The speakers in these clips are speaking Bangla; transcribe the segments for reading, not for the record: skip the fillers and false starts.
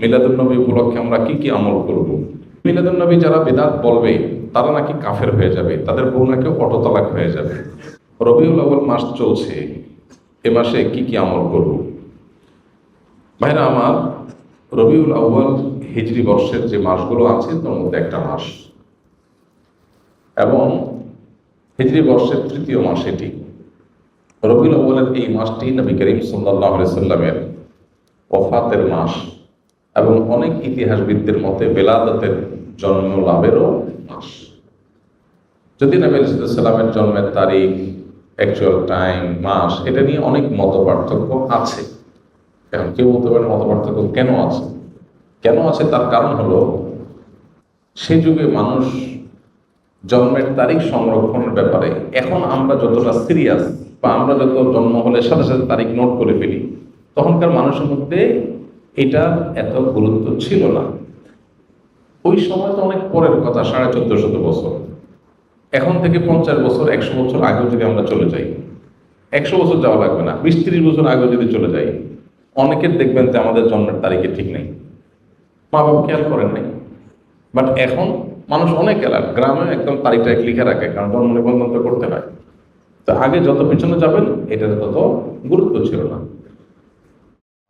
মিলাদুন্নবী উপলক্ষে আমরা কি কি আমল করব? মিলাদুন্নবী যারা বিদআত বলবে তারা নাকি কাফের হয়ে যাবে, তাদের বউ নাকি অটোতালাক হয়ে যাবে। রবিউল আউয়াল মাস চলছে, এ মাসে কি কি আমল করব? ভাইরা আমার, রবিউল আউয়াল হিজরি বর্ষের যে মাসগুলো আছে তার মধ্যে একটা মাস, এবং হিজরি বর্ষের তৃতীয় মাস এটি। রবিউল আউয়ালের এই মাসটি নবী করিম সাল্লাল্লাহু আলাইহি সাল্লামের ওফাতের মাস, এবং অনেক ইতিহাসবিদদের মতে বেলাদতের জন্ম লাভেরও মাস। যদি নবী আলাইহিস সালামের জন্মের তারিখ, অ্যাকচুয়াল টাইম, মাস, এটা নিয়ে অনেক মত পার্থক্য আছে। এখন কেউ বলতে পারেন মত পার্থক্য কেন আছে? কেন আছে তার কারণ হলো, সে যুগে মানুষ জন্মের তারিখ সংরক্ষণের ব্যাপারে এখন আমরা যতটা সিরিয়াস, বা আমরা যত জন্ম হলে সাথে সাথে তারিখ নোট করে ফেলি, তখনকার মানুষের মধ্যে এটা এত গুরুত্ব ছিল না। ওই সময় তো অনেক পরের কথা, 1450 বছর। এখন থেকে 50 বছর, 100 বছর আগেও যদি আমরা চলে যাই, 100 বছর যাওয়া লাগবে না, 20-30 বছর আগেও যদি চলে যাই, অনেকের দেখবেন যে আমাদের জন্মের তারিখে ঠিক নেই, মা বাবা খেয়াল করেন নাই। বাট এখন মানুষ অনেক এলাকা গ্রামে একদম তারিখটা লিখে রাখে, কারণ জন্ম নিবন্ধন তো করতে হয়। তো আগে যত পিছনে যাবেন এটার তত গুরুত্ব ছিল না।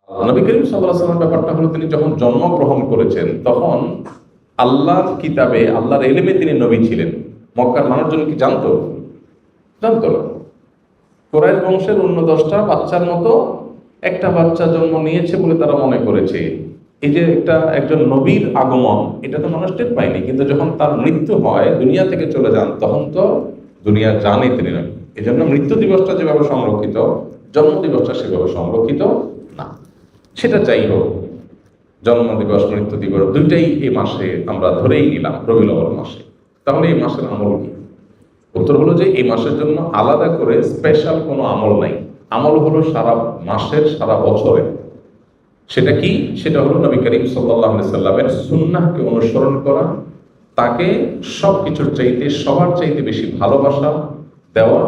নবী করিম সাল্লাল্লাহু আলাইহি ওয়াসাল্লাম ব্যাপারটা হলো, তিনি যখন জন্মগ্রহণ করেছেন তখন আল্লাহর কিতাবে, আল্লাহর ইলমে তিনি নবী ছিলেন। মক্কার মানুষজন কি জানতো? জানতো না। কুরাইশ বংশের অন্য 10টা বাচ্চার মতো একটা বাচ্চা জন্ম নিয়েছে বলে তারা মনে করেছে। এই যে একজন নবীর আগমন, এটা তো মানুষ টের পায়নি, কিন্তু যখন তার মৃত্যু হয়, দুনিয়া থেকে চলে যান, তখন তো দুনিয়া জানে তিনি নবী। এই জন্য মৃত্যু দিবসটা যেভাবে সংরক্ষিত, জন্ম দিবসটা সেভাবে সংরক্ষিত না। সেটা যাই হোক, জন্ম দিবস, মৃত্যু দিবস দুইটাই এই মাসে আমরা ধরেই নিলাম, রবিউল আউয়াল মাসে। তাহলে এই মাসের আমল কি? উত্তর হলো যে এই মাসের জন্য আলাদা করে স্পেশাল কোনো আমল নাই। আমল হলো সারা মাসের, সারা বছরে। সেটা কি? সেটা হলো নবী করিম সাল্লাল্লাহু আলাইহি সাল্লামের সুন্নাহকে অনুসরণ করা, তাকে সব কিছুর চাইতে, সবার চাইতে বেশি ভালোবাসা দেওয়া,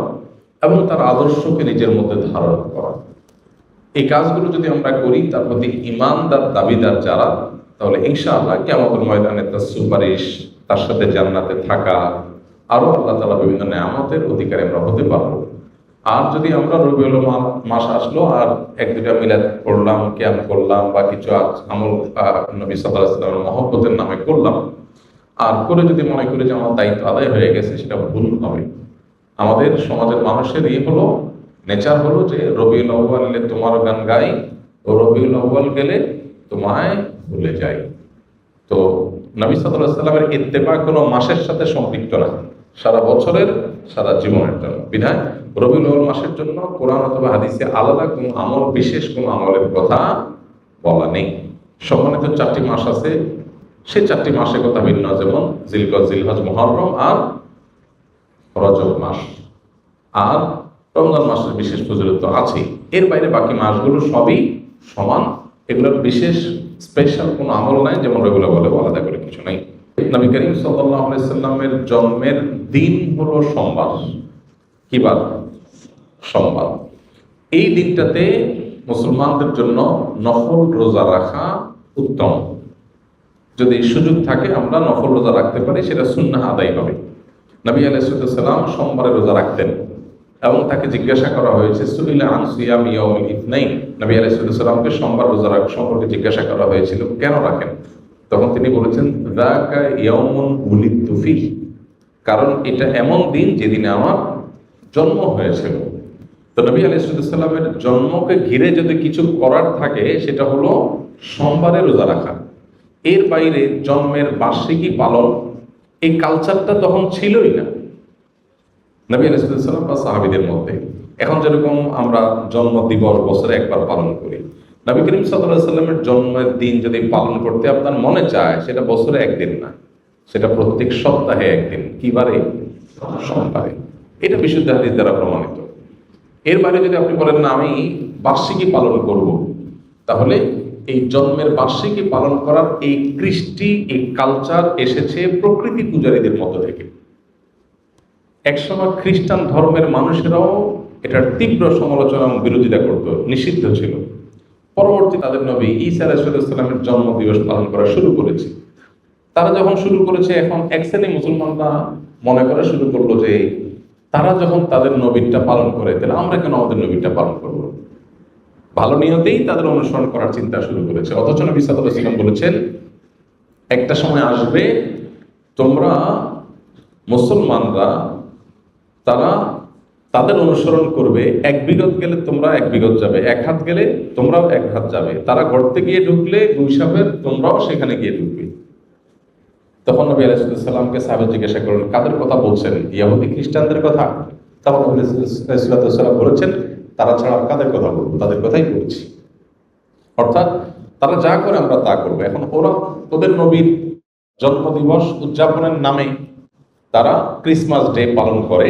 এবং তার আদর্শকে নিজের মধ্যে ধারণ করা। এই কাজগুলো যদি আমরা করি, তার প্রতি ঈমানদার দাবিদার যারা, তাহলে ইনশাআল্লাহ কিয়ামতের ময়দানে তার সুপারিশ, তার সাথে জান্নাতে থাকা, আরো আল্লাহ তাআলা বিভিন্ন নেয়ামতের অধিকারী আমরা হতে পারবো। আর যদি আমরা রবিউল মাস আসলো আর 1-2টা মিলাদ পড়লাম, কিয়াম করলাম, বা কিছু আমল নবী সাল্লাল্লাহু আলাইহি ওয়াসাল্লামের মহব্বতের নামে করলাম, আর করে যদি মনে করি যে আমার দায়িত্ব আদায় হয়ে গেছে, সেটা ভুল হবে। আমাদের সমাজের মানুষের হলো নেচার হলো যে রবিউল আউয়াল এলে তোমার গান গাই, ও রবিউল আউয়াল গেলে তোমায় ভুলে যাই। তো নবী সাল্লাল্লাহু আলাইহি ওয়াসাল্লামের ইত্তেবা কোনো মাসের সাথে সম্পৃক্ত না, সারা বছরের, সারা জীবনের জন্য। বিধায় রবিউল আউয়াল মাসের জন্য কোরআন অথবা হাদিসে আলাদা কোনো আমল, বিশেষ কোনো আমলের কথা বলা নেই। সম্মানিত 4টি মাস আছে, সেই 4টি মাসের কথা ভিন্ন, যেমন জিলকদ, জিলহজ, মুহররম আর রজব মাস, আর রমজান মাসের বিশেষ ফজিলত আছে। এর বাইরে বাকি মাসগুলো সবই সমান, এগুলোর বিশেষ স্পেশাল কোনো আমল নাই, যেমন রবিউল আউয়ালে আলাদা করে কিছু নাই। নবী করিম সাল্লাল্লাহু আলাইহি সাল্লামের জন্মের দিন হলো সোমবার। কি বার? সোমবার। এই দিনটাতে মুসলমানদের জন্য নফল রোজা রাখা উত্তম। যদি সুযোগ থাকে আমরা নফল রোজা রাখতে পারি, সেটা সুন্নাহ আদায় হবে। নবী আলাইহিস সালাম সোমবারে রোজা রাখতেন, এবং তাকে জিজ্ঞাসা করা হয়েছে, সুইলা আন সিয়াম ইয়াউমিল ইথনাইন, নবী আলাইহিস সালামকে সোমবার রোজা রাখা সম্পর্কে জিজ্ঞাসা করা হয়েছিল, কেন রাখেন? তখন তিনি বলেছেন, যাকা ইয়াউমুন উলিদতু ফিহি, কারণ এটা এমন দিন যেদিনে আমার জন্ম হয়েছিল। তো নবী আলাইহিস সালামের জন্মকে ঘিরে যদি কিছু করার থাকে, সেটা হলো সোমবারে রোজা রাখা। এর বাইরে জন্মের বার্ষিকী পালন, এই কালচারটা তখন ছিলই না নবী আলাইহিস সালাম বা সাহাবীদের মধ্যে। এখন যেরকম আমরা জন্ম দিবস বছরে একবার পালন করি, নবী করিম সাল্লাল্লাহু আলাইহি সাল্লামের জন্মের দিন যদি পালন করতে আপনার মনে চায়, সেটা বছরে একদিন না, সেটা প্রত্যেক সপ্তাহে একদিন। কি বারে? সোমবারে। এটা বিশুদ্ধ হাদিস দ্বারা প্রমাণিত। এর বাইরে যদি আপনি বলেন না আমি বার্ষিকী পালন করব, তাহলে এই জন্মের বার্ষিকী পালন করার এই কৃষ্টি, এই কালচার এসেছে প্রকৃতি পূজারীদের মধ্য থেকে। একসময় খ্রিস্টান ধর্মের মানুষেরাও এটার তীব্র সমালোচনা এবং বিরোধিতা করত, নিষিদ্ধ ছিল। পরবর্তী তাদের নবী ঈসা আলাইহিস সালামের জন্ম দিবস পালন করা শুরু করেছে। তারা যখন শুরু করেছে, এখন এক শ্রেণী মুসলমানরা মনে করা শুরু করলো যে তারা যখন তাদের নবীটা পালন করে, তাহলে আমরা কেন আমাদের নবীটা পালন করব? ভালো নিয়তেই তাদের অনুসরণ করার চিন্তা শুরু করেছে। অথচ নবী সাল্লাল্লাহু আলাইহি ওয়াসাল্লাম বলেছেন, একটা সময় আসবে তোমরা মুসলমানরা তারা তাদের অনুসরণ করবে, এক বিগত গেলে তোমরা এক বিগত যাবে, এক হাত গেলে তোমরাও এক হাত যাবে, তারা গর্তে গিয়ে ঢুকলে গুইসাবের তোমরাও সেখানে গিয়ে ঢুকবে। তখন নবী আলাইহিস সালামকে সাহাবা জিজ্ঞাসা করলেন, কাদের কথা বলছেন? ইহুদি খ্রিস্টানদের কথা? তখন নবী আলাইহিস সালাম বলেছেন, তারা ছাড়া আর কাদের কথা বলবো? তাদের কথাই বলছি। অর্থাৎ তারা যা করে আমরা তা করবো। এখন ওরা ওদের নবীর জন্মদিবস উদযাপনের নামে তারা ক্রিসমাস ডে পালন করে,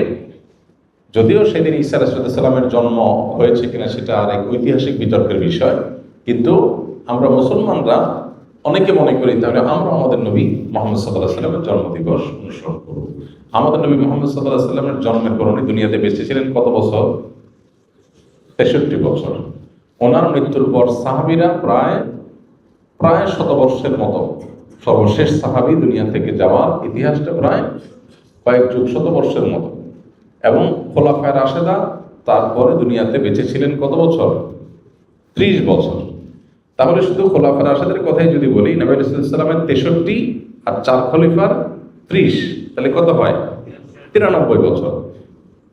যদিও সেদিন ঈসা আলাইহিস সালামের জন্ম হয়েছে কিনা সেটা আর এক ঐতিহাসিক বিতর্কের বিষয়, কিন্তু আমরা মুসলমানরা অনেকে মনে করি তাহলে আমরা আমাদের নবী মুহাম্মদ সাল্লাল্লাহু আলাইহি সাল্লামের জন্মদিবস অনুসরণ করব। আমাদের নবী মুহাম্মদ সাল্লাল্লাহু আলাইহি সাল্লামের জন্মের পর উনি দুনিয়াতে বেঁচে ছিলেন কত বছর? 63 বছর। ওনার মৃত্যুর পর সাহাবীরা প্রায় শতবর্ষের মতো, সর্বশেষ সাহাবী দুনিয়া থেকে যাওয়ার ইতিহাসটা প্রায় কয়েক যুগ শতবর্ষের মতো, এবং খোলাফায়ে রাশেদা তারপরে দুনিয়াতে বেঁচে ছিলেন কত বছর? 30 বছর। তাহলে শুধু খোলাফায়ে রাশেদের কথাই যদি বলি, নবী আলাইহিস সালামের 63 আর 4 খলিফার 30, তাহলে কত হয়? 93 বছর।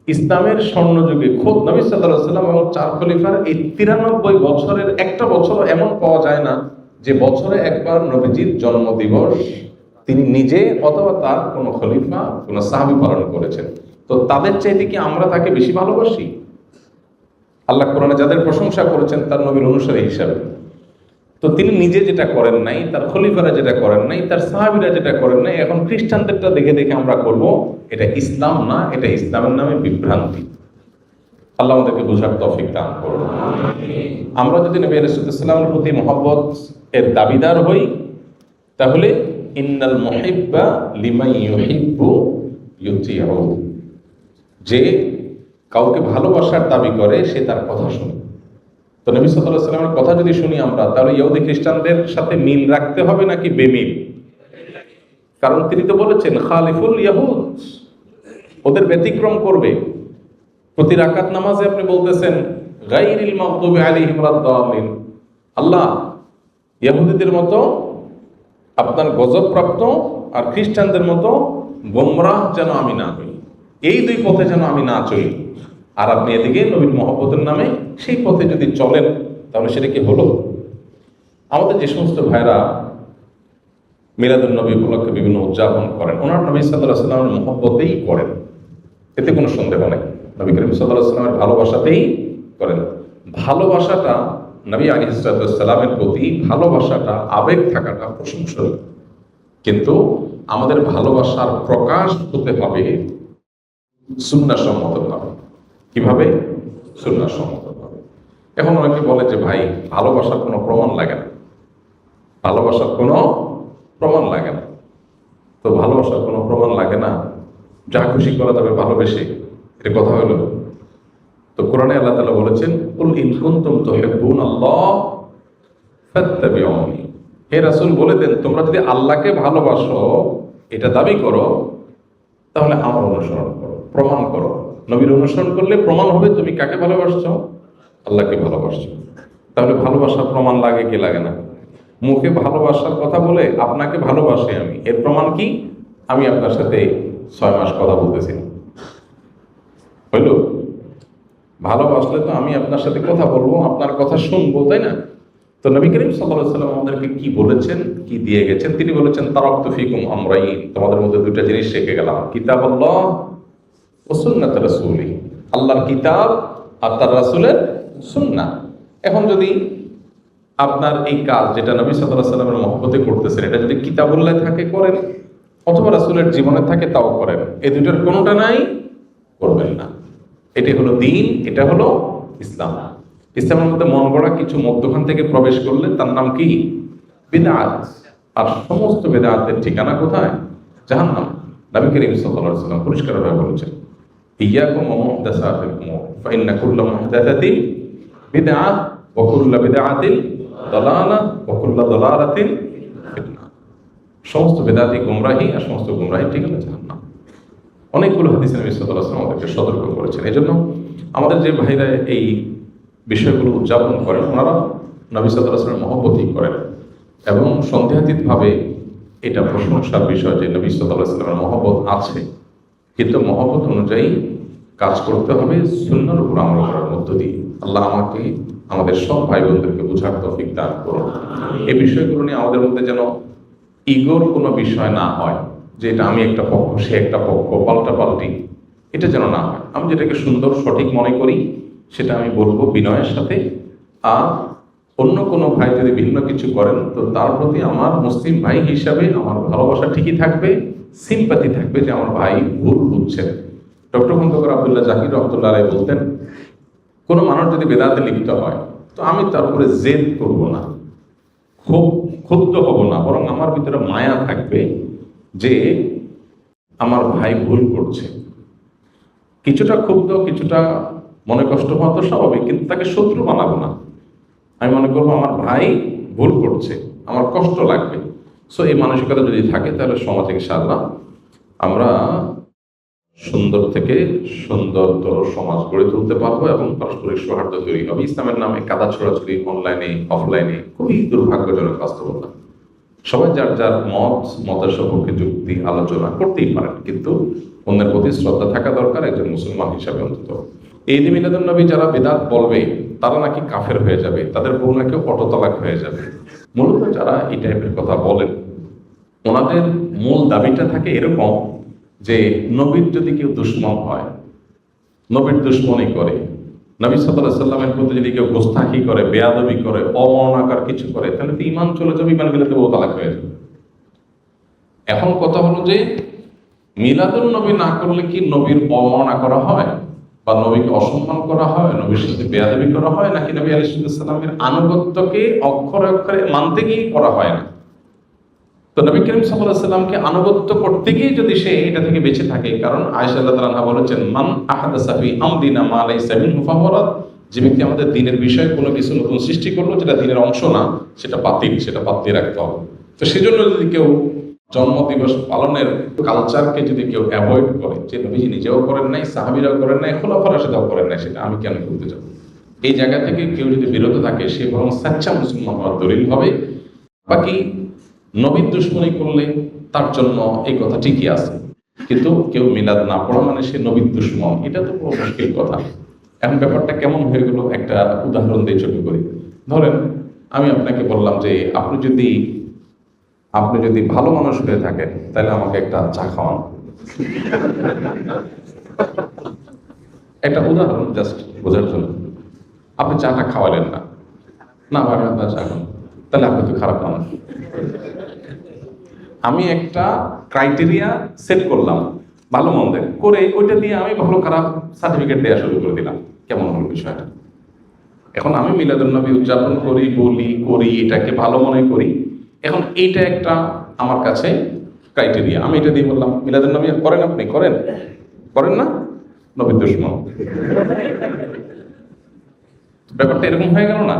ইসলামের স্বর্ণযুগে খোদ নবী সাল্লাল্লাহু আলাইহি ওয়াসাল্লাম এবং 4 খলিফার এই 93 বছরের একটা বছর এমন পাওয়া যায় না যে বছরে একবার নবীজির জন্মদিবস তিনি নিজে অথবা তার কোনো খলিফা কোনো সাহাবী পালন করেছেন। তো তাদের চাইতে কি আমরা তাকে বেশি ভালোবাসি? আল্লাহ কোরআনে যাদের প্রশংসা করেছেন তার নবীর অনুসারী হিসাবে, তো তিনি নিজে যেটা করেন নাই, তার খলিফারা যেটা করেন নাই, তার সাহাবীরা যেটা করেন নাই, এখন খ্রিস্টানদেরটা দেখে দেখে আমরা করব, এটা ইসলাম না, এটা ইসলামের নামে বিভ্রান্তি। আল্লাহ আমাদেরকে বোঝার তৌফিক দান করুন। আমরা যদি নবী আলাইহিস সালামের প্রতি মহব্বত এর দাবিদার হই, তাহলে ইন্নাল মুহিব্বা লিমান ইউহিব্বু ইউতিউ, যে কাউকে ভালোবাসার দাবি করে সে তার কথা শুনে। তো নবী সাল্লাল্লাহু আলাইহি ওয়াসাল্লামের কথা যদি শুনি আমরা, তাহলে ইহুদি খ্রিস্টানদের সাথে মিল রাখতে হবে নাকি বেমিল? কারণ তিনি তো বলেছেন খালিফুল ইয়াহুদ, ওদের ব্যতিক্রম করবে। প্রতি রাকাত নামাজে আপনি বলতেছেন গায়রিল মাগদুবি আলাইহিম ওয়ালাদ-দাল্লিন, আল্লাহ ইহুদিদের মতো আপনার গজবপ্রাপ্ত আর খ্রিস্টানদের মতো গোমরাহ যেন আমি না হই, এই দুই পথে যেন আমি না চলি। আর আপনি এদিকে নবীর মহব্বতের নামে সেই পথে যদি চলেন, তাহলে সেটা কি হলো? আমাদের যে সমস্ত ভাইরা মিলাদুন নবী উপলক্ষে বিভিন্ন উদযাপন করেন, ওনার নবী সাল্লাল্লাহু আলাইহি ওয়াসাল্লামের মহব্বতেই করেন, এতে কোনো সন্দেহ নেই। নবী করিম সাল্লাল্লাহু আলাইহি ওয়াসাল্লামের ভালোবাসাতেই করেন। ভালোবাসাটা নবী আলাইহিস সালামের প্রতি ভালোবাসাটা, আবেগ থাকাটা প্রশংসনীয়, কিন্তু আমাদের ভালোবাসার প্রকাশ হতে হবে সুন্নাহসম্মতভাবে। কিভাবে? সুন্নাহসম্মতভাবে। এখন অনেকে বলে যে ভাই ভালোবাসার কোনো প্রমাণ লাগে না, ভালোবাসার কোনো প্রমাণ লাগে না। তো ভালোবাসার কোনো প্রমাণ লাগে না, যা খুশি করা যাবে ভালোবেসে, এটা কথা হলো? তো কোরআনে আল্লাহ তাআলা বলেছেন, কুল ইন কুনতুম তুহিব্বুনাল্লাহ ফাত্তাবিউনি, হে রাসূল বলে দেন তোমরা যদি আল্লাহকে ভালোবাসো এটা দাবি করো, তাহলে আমার অনুসরণ করো, প্রমাণ করো। নবীর অনুসরণ করলে প্রমাণ হবে তুমি কাকে ভালোবাসছো? আল্লাহকে ভালোবাসছো। তাহলে ভালোবাসার প্রমাণ লাগে কি লাগে না? মুখে ভালোবাসার কথা বলে আপনাকে ভালোবাসি আমি, এর প্রমাণ কি? আমি আপনার সাথে 6 মাস কথা বলতেছি, হইল? ভালোবাসলে তো আমি আপনার সাথে কথা বলবো, আপনার কথা শুনবো, তাই না? তো নবী করিম সাল্লাল্লাহু আলাইহি ওয়াসাল্লাম আমাদেরকে কি বলেছেন, কি দিয়ে গেছেন? তিনি বলেছেন তারাকতু ফিকুম আমরাইন, তোমাদের মধ্যে দুইটা জিনিস রেখে গেলাম, কিতাবুল্লাহ ওয়া সুন্নাত রাসূলি, আল্লাহর কিতাব আর তার রাসূলের সুন্নাহ। এখন যদি আপনার এই কাজ যেটা নবী সাল্লাল্লাহু আলাইহি ওয়াসাল্লামের মহব্বতে করতেছেন, এটা যদি কিতাবুল্লাহ থাকে করেন, অথবা রাসূলের জীবনে থাকে তাও করেন, এই দুইটার কোনোটা নাই করবেন না। এটি হলো দ্বীন, এটা হলো ইসলাম। ইসলামের মধ্যে মন গড়া কিছু মধ্যখান থেকে প্রবেশ করলে তার নাম কি? বিদআত। আর সমস্ত বিদআতের ঠিকানা কোথায়? জাহান্নাম। নবী করিম সাল্লাল্লাহু আলাইহি ওয়াসাল্লাম পরিষ্কারভাবে বলেছেন, ইয়্যাকুম ওয়া মুহদাসাতিল উমুর ফাইন্না কুল্লা মুহদাসাতিন বিদআহ ওয়াকুল্লা বিদআতিন দালালাহ ওয়াকুল্লা দালালাতিন ফিন্নার। সমস্ত বেদাতি গোমরাহি আর সমস্ত গোমরাহি ঠিকানা জাহান্নাম। অনেকগুলো হাদিসে নবী সাল্লাল্লাহু আলাইহি ওয়াসাল্লাম আমাদেরকে সতর্ক করেছেন। এজন্য আমাদের যে ভাইরা এই বিষয়গুলো উদযাপন করেন, ওনারা নবী সাল্লাল্লাহু আলাইহি ওয়াসাল্লামের মহব্বতই করেন এবং সন্দেহাতীতভাবে এটা প্রশংসার বিষয় যে নবী সাল্লাল্লাহু আলাইহি ওয়াসাল্লামের মহব্বত আছে, কিন্তু মহব্বত অনুযায়ী কাজ করতে হবে সুন্নাহর উপর আমল করার মধ্য দিয়ে। আল্লাহ আমাকে আমাদের সব ভাই বোনদেরকে বোঝার তৌফিক দান করুন। এই বিষয়গুলো নিয়ে আমাদের মধ্যে যেন ইগোর কোনো বিষয় না হয়, যে এটা আমি একটা পক্ষ সে একটা পক্ষ, পাল্টাপাল্টি, এটা যেন না হয়। আমি যেটাকে সুন্দর সঠিক মনে করি সেটা আমি বলবো বিনয়ের সাথে। আর অন্য কোনো ভাই যদি ভিন্ন কিছু করেন তো তার প্রতি আমার মুসলিম ভাই হিসাবে আমার ভালোবাসা ঠিকই থাকবে, সিম্পাথি থাকবে যে আমার ভাই ভুল বুঝছেন। ডক্টর খন্দকার আব্দুল্লাহ জাকির রহমতুল্লাহ আলাইহি বলতেন, কোনো মানুষ যদি বেদাতে লিপ্ত হয় তো আমি তার উপরে জেদ করবো না, খুব ক্ষুব্ধ হব না, বরং আমার ভিতরে মায়া থাকবে যে আমার ভাই ভুল করছে। কিছুটা ক্ষুব্ধ, কিছুটা মনে কষ্ট হওয়া তো স্বাভাবিক, কিন্তু তাকে শত্রু বানাবো না। আমি মনে করবো আমার ভাই ভুল করছে, আমার কষ্ট লাগবে। সো এই মানসিকতা যদি থাকে তাহলে সমাজে ইনশাআল্লাহ আমরা সুন্দর থেকে সুন্দরতর সমাজ গড়ে তুলতে পারবো এবং পারস্পরিক সৌহার্দ্য তৈরি হবে। ইসলামের নামে কাদা ছড়াছড়ি অনলাইনে অফলাইনে খুবই দুর্ভাগ্যজনক বাস্তবতা। সবাই যার যার মতের সপক্ষে যুক্তি আলোচনা করতেই পারেন, কিন্তু অন্যের প্রতি শ্রদ্ধা থাকা দরকার একজন মুসলমান হিসাবে। অন্তত এই ঈদ মিলাদুন নবী যারা বিদআত বলবে তারা নাকি কাফের হয়ে যাবে, তাদের বউ নাকি অটোতালাক হয়ে যাবে। মূলত যারা এই টাইপের কথা বলেন ওনাদের মূল দাবিটা থাকে এরকম যে নবীর যদি কেউ দুশ্মন হয়, নবীর দুশ্মনী করে, নবী সাল্লাল্লাহু আলাইহি সাল্লামের প্রতি যদি কেউ গোস্তাখি করে, বেয়াদবি করে, অমর্ণাকার কিছু করে, তাহলে তো ঈমান চলে যাবে, ঈমান গেলে তো বউ তালাক হয়ে যাবে। এখন কথা হলো যে মিলাদুন নবী না করলে কি নবীর অবমাননা করা হয় বা নবীকে অসম্মান করা হয়, নবীর সাথে বেয়াদবি করা হয়, নাকি নবী আলাইহিস সালামের আনুগত্যকে অক্ষরে অক্ষরে মানতে গিয়ে করা হয় না? তো নবী করিম সাল্লাল্লাহু আলাইহি সাল্লামকে আনুগত্য করতে গিয়ে যদি সে এটা থেকে বেঁচে থাকে, কারণ আয়েশা রাদিয়াল্লাহু আনহা বলেছেন, মান আহাদাসা ফি আমরিনা মা লাইসা মিনহু ফাহুয়া রাদ। যে ব্যক্তি আমাদের দ্বীনের বিষয়ে কোনো কিছু নতুন সৃষ্টি করলো যেটা দ্বীনের অংশ না, সেটা বাতিল, সেটা বাদ দিয়ে রাখতে হবে। তো সেজন্য যদি কেউ জন্মদিবস পালনের কালচারকে যদি কেউ অ্যাভয়েড করে, যে নবীজি নিজেও করেন নাই, সাহাবীরাও করেন নাই, খোলাফায়ে রাশিদুনও করেন নাই, সেটা আমি কেন করতে যাব, এই জায়গা থেকে কেউ যদি বিরত থাকে সে বরং সাচ্চা মুসলমান হওয়ার দলিল হবে। বাকি নবীর দুশ্মনী করলে তার জন্য এই কথা ঠিকই আছে, কিন্তু কেউ মিলাদ না পড়া মানে সে নবীর দুশ্মন, এটা তো বড় মুশকিল কথা। এখন ব্যাপারটা কেমন হয়ে গেল, একটা উদাহরণ দিয়ে ছোট করি। ধরেন আমি আপনাকে বললাম যে আপনি যদি ভালো মানুষ হয়ে থাকেন তাহলে আমাকে একটা চা খাওয়ান। একটা উদাহরণ জাস্ট বোঝার জন্য। আপনি চাটা খাওয়ালেন না, না ভাই আপনার চা খান, তাহলে আপনি তো খারাপ মানুষ। আমি একটা ক্রাইটেরিয়া সেট করলাম ভালো মন্দের করে, ওইটা দিয়ে আমি ভালো খারাপ সার্টিফিকেট দেওয়া শুরু করে দিলাম। কেমন হলো বিষয়টা? এখন আমি মিলাদুন নবী উদযাপন করি, বলি, করি, এটাকে ভালো মনে করি। এখন এইটা একটা আমার কাছে ক্রাইটেরিয়া, আমি এটা দিয়ে বললাম মিলাদুন নবী করেন, আপনি করেন না, নবীর দুশমন। ব্যাপারটা এরকম হয়ে গেল না?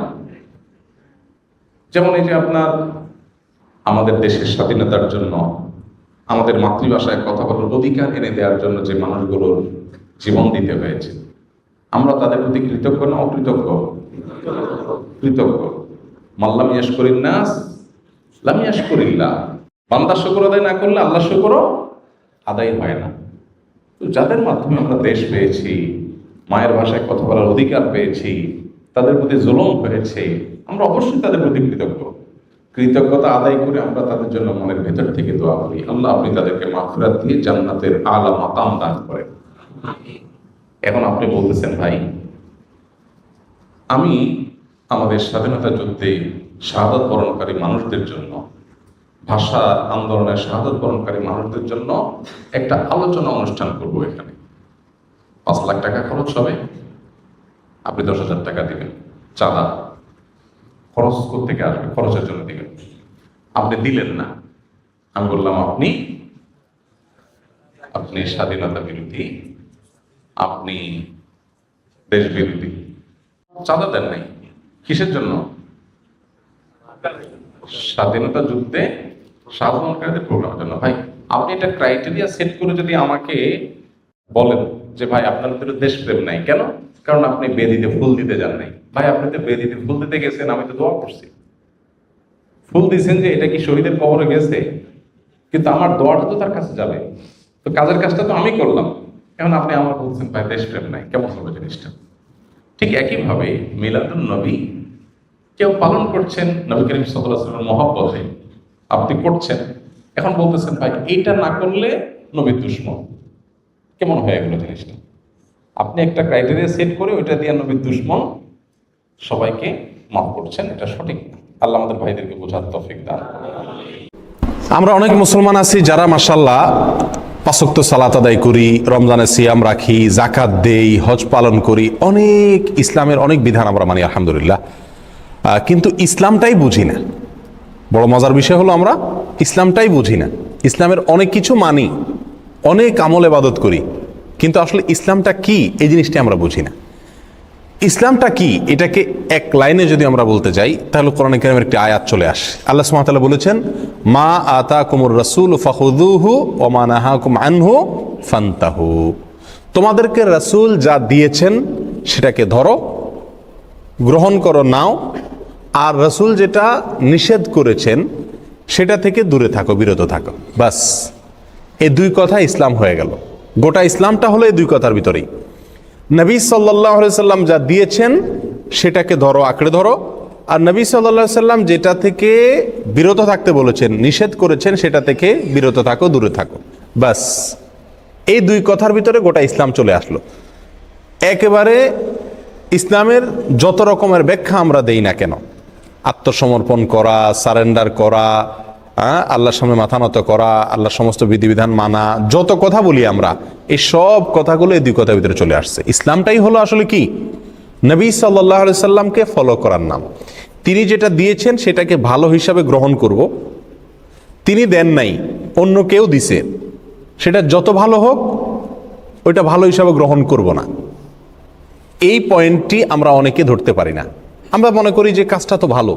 যেমন এই যে আপনার আমাদের দেশের স্বাধীনতার জন্য, আমাদের মাতৃভাষায় কথা বলার অধিকার এনে দেওয়ার জন্য যে মানুষগুলোর জীবন দিতে হয়েছে, আমরা তাদের প্রতি কৃতজ্ঞ না অকৃতজ্ঞ? কৃতজ্ঞ। মাল্লাম ইয়াশকুরিন নাস লাম ইয়াশকুরিল্লাহ। বান্দা শুকর আদায় না করলে আল্লাহ শুকর আদায় হয় না। তো যাদের মাধ্যমে আমরা দেশ পেয়েছি, মায়ের ভাষায় কথা বলার অধিকার পেয়েছি, তাদের প্রতি জুলুম হয়েছে, আমরা অবশ্যই তাদের প্রতি কৃতজ্ঞ। কৃতজ্ঞতা আদায় করে আমরা তাদের জন্য মনের ভেতর থেকে দোয়া করি, আল্লাহ আপনি তাদেরকে মাগফিরাত দিয়ে জান্নাতের আলা মাকাম দান করেন। এখন আপনি বলতেছেন ভাই আমি আমাদের স্বাধীনতা যুদ্ধে শাহাদাত বরণকারী মানুষদের জন্য, ভাষা আন্দোলনের শাহাদাত বরণকারী মানুষদের জন্য একটা আলোচনা অনুষ্ঠান করব। এখানে 5 লাখ টাকা খরচ হবে, আপনি 10,000 টাকা দিবেন চাঁদা। খরচ থেকে আসবে, খরচের জন্য দিবেন। আপনি দিলেন না, আমি বললাম আপনি স্বাধীনতা বিরোধী, আপনি দেশ বিরোধী, চাঁদা দেন নাই। কিসের জন্য? স্বাধীনতা যুদ্ধে শাহজাহানকারীদের প্রোগ্রামের জন্য। ভাই আপনি এটা ক্রাইটেরিয়া সেট করে যদি আমাকে বলেন যে ভাই আপনার ভিতরে দেশপ্রেম নাই, কেন? কারণ আপনি বেদিতে ফুল দিতে যান নাই। ভাই আপনি তো বেদিতে ফুল দিতে গেছেন, আমি তো দোয়া করছি, ফুল দিয়েছেন যে এটা কি শহীদের কবরে গেছে, কিন্তু আমার দোয়াটা তো তার কাছে যাবে, তো কাজের কাজটা তো আমি করলাম। এখন আপনি আমার বলছেন ভাই দেশপ্রেম নাই, কেমন হবে জিনিসটা? ঠিক একইভাবে মিলাদুন নবী কেউ পালন করছেন নবী করিম সাল্লাল্লাহু আলাইহি ওয়াসাল্লামের মহব্বতে, আপনি করছেন, এখন বলতেছেন ভাই এইটা না করলে নবীর দুশমন, কেমন হয় এগুলো জিনিসটা? আপনি একটা ক্রাইটেরিয়া সেট করে ওইটা দিয়ে নবীর দুশমন সবাইকে মাফ করছেন, এটা সঠিক না। আল্লাহ আমাদের ভাইদেরকে বোঝার তৌফিক দান। আমরা অনেক মুসলমান আছি যারা মাশাআল্লাহ পাঁচ ওয়াক্ত সালাত আদায় করি, রমজানে সিয়াম রাখি, যাকাত দেই, হজ পালন করি, অনেক ইসলামের অনেক বিধান আমরা মানি আলহামদুলিল্লাহ, কিন্তু ইসলামটাই বুঝি না। বড় মজার বিষয় হলো আমরা ইসলামটাই বুঝি না। ইসলামের অনেক কিছু মানি, অনেক আমল ইবাদত করি, কিন্তু আসলে ইসলামটা কি এই জিনিসটা আমরা বুঝি না। ইসলামটা কি এটাকে এক লাইনে যদি আমরা বলতে যাই তাহলে কোরআন কারীমের একটি আয়াত চলে আসে। আল্লাহ সুবহানাহু ওয়া তাআলা বলেছেন, মা আতাকুমুর রাসূল ফাখুযুহু ওয়া মা নাহাকুম আনহু ফান্তাহু। তোমাদেরকে রাসূল যা দিয়েছেন সেটাকে ধরো, গ্রহণ করো, নাও, আর রাসূল যেটা নিষেধ করেছেন সেটা থেকে দূরে থাকো, বিরত থাকো। বাস, এই দুই কথা ইসলাম হয়ে গেল। গোটা ইসলামটা হলো এই দুই কথার ভিতরেই। নবী সাল্লাল্লাহু আলাইহি সাল্লাম যা দিয়েছেন সেটাকে ধরো, আঁকড়ে ধরো, আর নবী সাল্লাল্লাহু আলাইহি সাল্লাম যেটা থেকে বিরত থাকতে বলেছেন, নিষেধ করেছেন, সেটা থেকে বিরত থাকো, দূরে থাকো। বাস, এই দুই কথার ভিতরে গোটা ইসলাম চলে আসলো। একেবারে ইসলামের যত রকমের ব্যাখ্যা আমরা দেই না কেন, আত্মসমর্পণ করা, সারেন্ডার করা, আল্লাহর সামনে মাথা নত করা, আল্লাহর সমস্ত বিধিবিধান মানা, যত কথা বলি আমরা, এই সব কথাগুলো এই দুই কথার ভিতরে চলে আসছে। ইসলামটাই হলো আসলে কি? নবী সাল্লাল্লাহু আলাইহি সাল্লামকে ফলো করার নাম। তিনি যেটা দিয়েছেন সেটাকে ভালো হিসাবে গ্রহণ করব। তিনি দেন নাই, অন্য কেউ দিছে, সেটা যত ভালো হোক ওইটা ভালো হিসাবে গ্রহণ করব না। এই পয়েন্টটি আমরা অনেকে ধরতে পারি না। আমরা মনে করি যে কাজটা তো ভালো,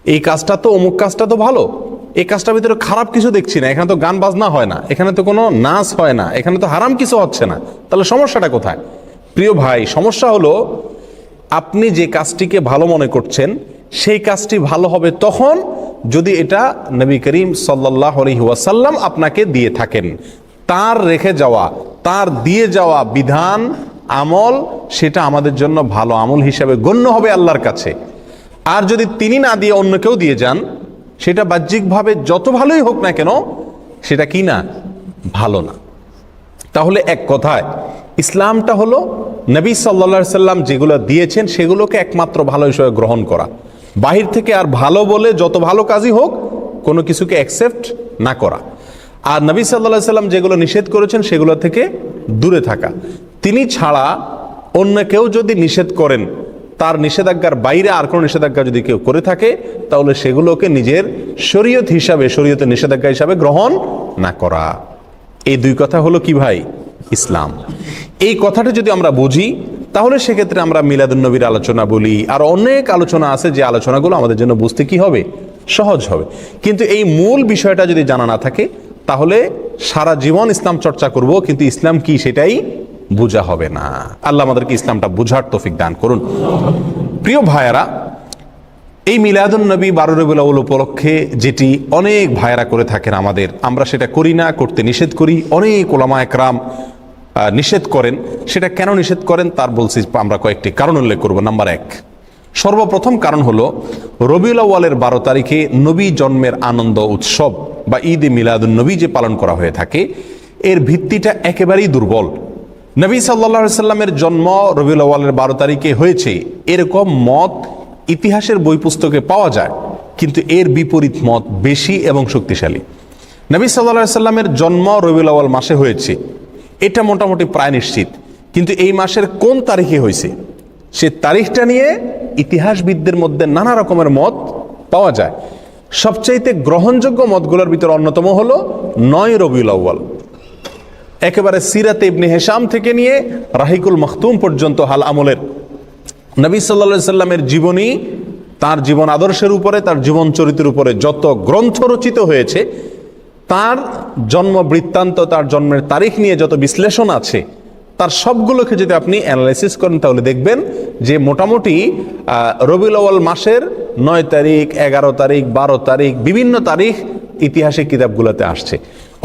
এই কাজটা তো, অমুক কাজটা তো ভালো, এই কাজটার ভিতরে খারাপ কিছু দেখছি না, এখানে তো গান বাজনা হয় না, এখানে তো কোনো নাচ হয় না, এখানে তো হারাম কিছু হচ্ছে না, তাহলে সমস্যাটা কোথায়? প্রিয় ভাই, সমস্যা হলো আপনি যে কাজটিকে ভালো মনে করছেন সেই কাজটি ভালো হবে তখন যদি এটা নবী করিম সাল্লাল্লাহু আলাইহি ওয়াসাল্লাম আপনাকে দিয়ে থাকেন। তার রেখে যাওয়া, তার দিয়ে যাওয়া বিধান, আমল, সেটা আমাদের জন্য ভালো আমল হিসাবে গণ্য হবে আল্লাহর কাছে। আর যদি তিনি না দিয়ে অন্য কেউ দিয়ে যান, সেটা বাহ্যিকভাবে যত ভালোই হোক না কেন, সেটা কি না? ভালো না। তাহলে এক কথায় ইসলামটা হলো নবী সাল্লাল্লাহু আলাইহি সাল্লাম যেগুলো দিয়েছেন সেগুলোকে একমাত্র ভালো হিসেবে গ্রহণ করা, বাহির থেকে আর ভালো বলে যত ভালো কাজই হোক কোনো কিছুকে অ্যাকসেপ্ট না করা। আর নবী সাল্লাল্লাহু আলাইহি সাল্লাম যেগুলো নিষেধ করেছেন সেগুলো থেকে দূরে থাকা। তিনি ছাড়া অন্য কেউ যদি নিষেধ করেন, তার নিষেধাজ্ঞার বাইরে আর কোনো নিষেধাজ্ঞা যদি কেউ করে থাকে, তাহলে সেগুলোকে নিজের শরীয়ত হিসাবে, শরীয়তের নিষেধাজ্ঞা হিসাবে গ্রহণ না করা। এই দুই কথা হলো কি ভাই? ইসলাম। এই কথাটা যদি আমরা বুঝি তাহলে সেক্ষেত্রে আমরা মিলাদুন নবীর আলোচনা বলি, আর অনেক আলোচনা আছে যে আলোচনাগুলো আমাদের জন্য বুঝতে কি হবে? সহজ হবে। কিন্তু এই মূল বিষয়টা যদি জানা না থাকে তাহলে সারা জীবন ইসলাম চর্চা করব, কিন্তু ইসলাম কি সেটাই বোঝা হবে না। আল্লাহ আমাদেরকে ইসলামটা বুঝার তৌফিক দান করুন। প্রিয় ভাইয়েরা, এই মিলাদুন নবী 12 রবিউল আউয়াল উপলক্ষে যেটি অনেক ভাইয়েরা করে থাকেন আমাদের, আমরা সেটা করি না, করতে নিষেধ করি। অনেক ওলামা একরাম নিষেধ করেন। সেটা কেন নিষেধ করেন তার বলছি আমরা কয়েকটি কারণ উল্লেখ করব। নাম্বার 1, সর্বপ্রথম কারণ হলো রবিউল আউয়ালের 12 তারিখে নবী জন্মের আনন্দ উৎসব বা ঈদে মিলাদুন নবী যে পালন করা হয়ে থাকে, এর ভিত্তিটা একেবারেই দুর্বল। নবী সাল্লাল্লাহু আলাইহি সাল্লামের জন্ম রবিউল আউয়ালের 12 তারিখে হয়েছে এরকম মত ইতিহাসের বই পুস্তকে পাওয়া যায়, কিন্তু এর বিপরীত মত বেশি এবং শক্তিশালী। নবী সাল্লাল্লাহু আলাইহি সাল্লামের জন্ম রবিউল আউয়াল মাসে হয়েছে এটা মোটামুটি প্রায় নিশ্চিত, কিন্তু এই মাসের কোন তারিখে হয়েছে সে তারিখটা নিয়ে ইতিহাসবিদদের মধ্যে নানা রকমের মত পাওয়া যায়। সবচাইতে গ্রহণযোগ্য মতগুলোর ভিতর অন্যতম হলো 9 রবিউল আউয়াল। একেবারে সিরাতে ইবনে হিশাম থেকে নিয়ে রাহিকুল মখতুম পর্যন্ত হাল আমলের নবী সাল্লাল্লাহু আলাইহি সাল্লামের জীবনী, তার জীবন আদর্শের উপরে, তার জীবন চরিত্রের উপরে যত গ্রন্থ রচিত হয়েছে, তার জন্ম বৃত্তান্ত, তার জন্মের তারিখ নিয়ে যত বিশ্লেষণ আছে, তার সবগুলোকে যদি আপনি অ্যানালাইসিস করেন তাহলে দেখবেন যে মোটামুটি রবিউল আউয়াল মাসের 9 তারিখ, 11 তারিখ, 12 তারিখ, বিভিন্ন তারিখ ইতিহাসের কিতাবগুলোতে আসছে।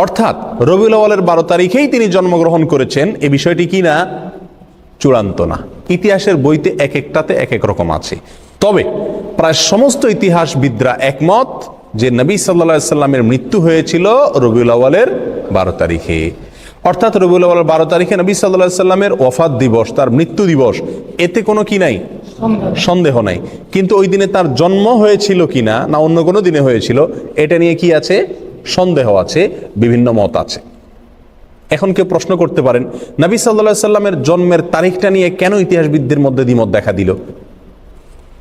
অর্থাৎ রবিউল আউয়ালের 12 তারিখেই তিনি জন্মগ্রহণ করেছেন, এই বিষয়টি কি না? চূড়ান্ত না। ইতিহাসের বইতে এক একটাতে এক এক রকম আছে। তবে প্রায় সমস্ত ইতিহাসবিদরা একমত যে নবী সাল্লাল্লাহু আলাইহি সাল্লামের মৃত্যু হয়েছিল রবিউল আউয়ালের 12 তারিখে। অর্থাৎ রবিউল আউয়ালের 12 তারিখে নবী সাল্লাল্লাহু আলাইহি সাল্লামের ওয়াফাত দিবস, তার মৃত্যু দিবস, এতে কোনো কি নাই? সন্দেহ নাই। কিন্তু ওই দিনে তার জন্ম হয়েছিল কিনা, না অন্য কোনো দিনে হয়েছিল, এটা নিয়ে কি আছে? সন্দেহ আছে, বিভিন্ন মত আছে। এখন কেউ প্রশ্ন করতে পারেন, নবী সাল্লাল্লাহু আলাইহি সাল্লামের জন্মের তারিখটা নিয়ে কেন ইতিহাসবিদদের মধ্যে দ্বিমত দেখা দিল?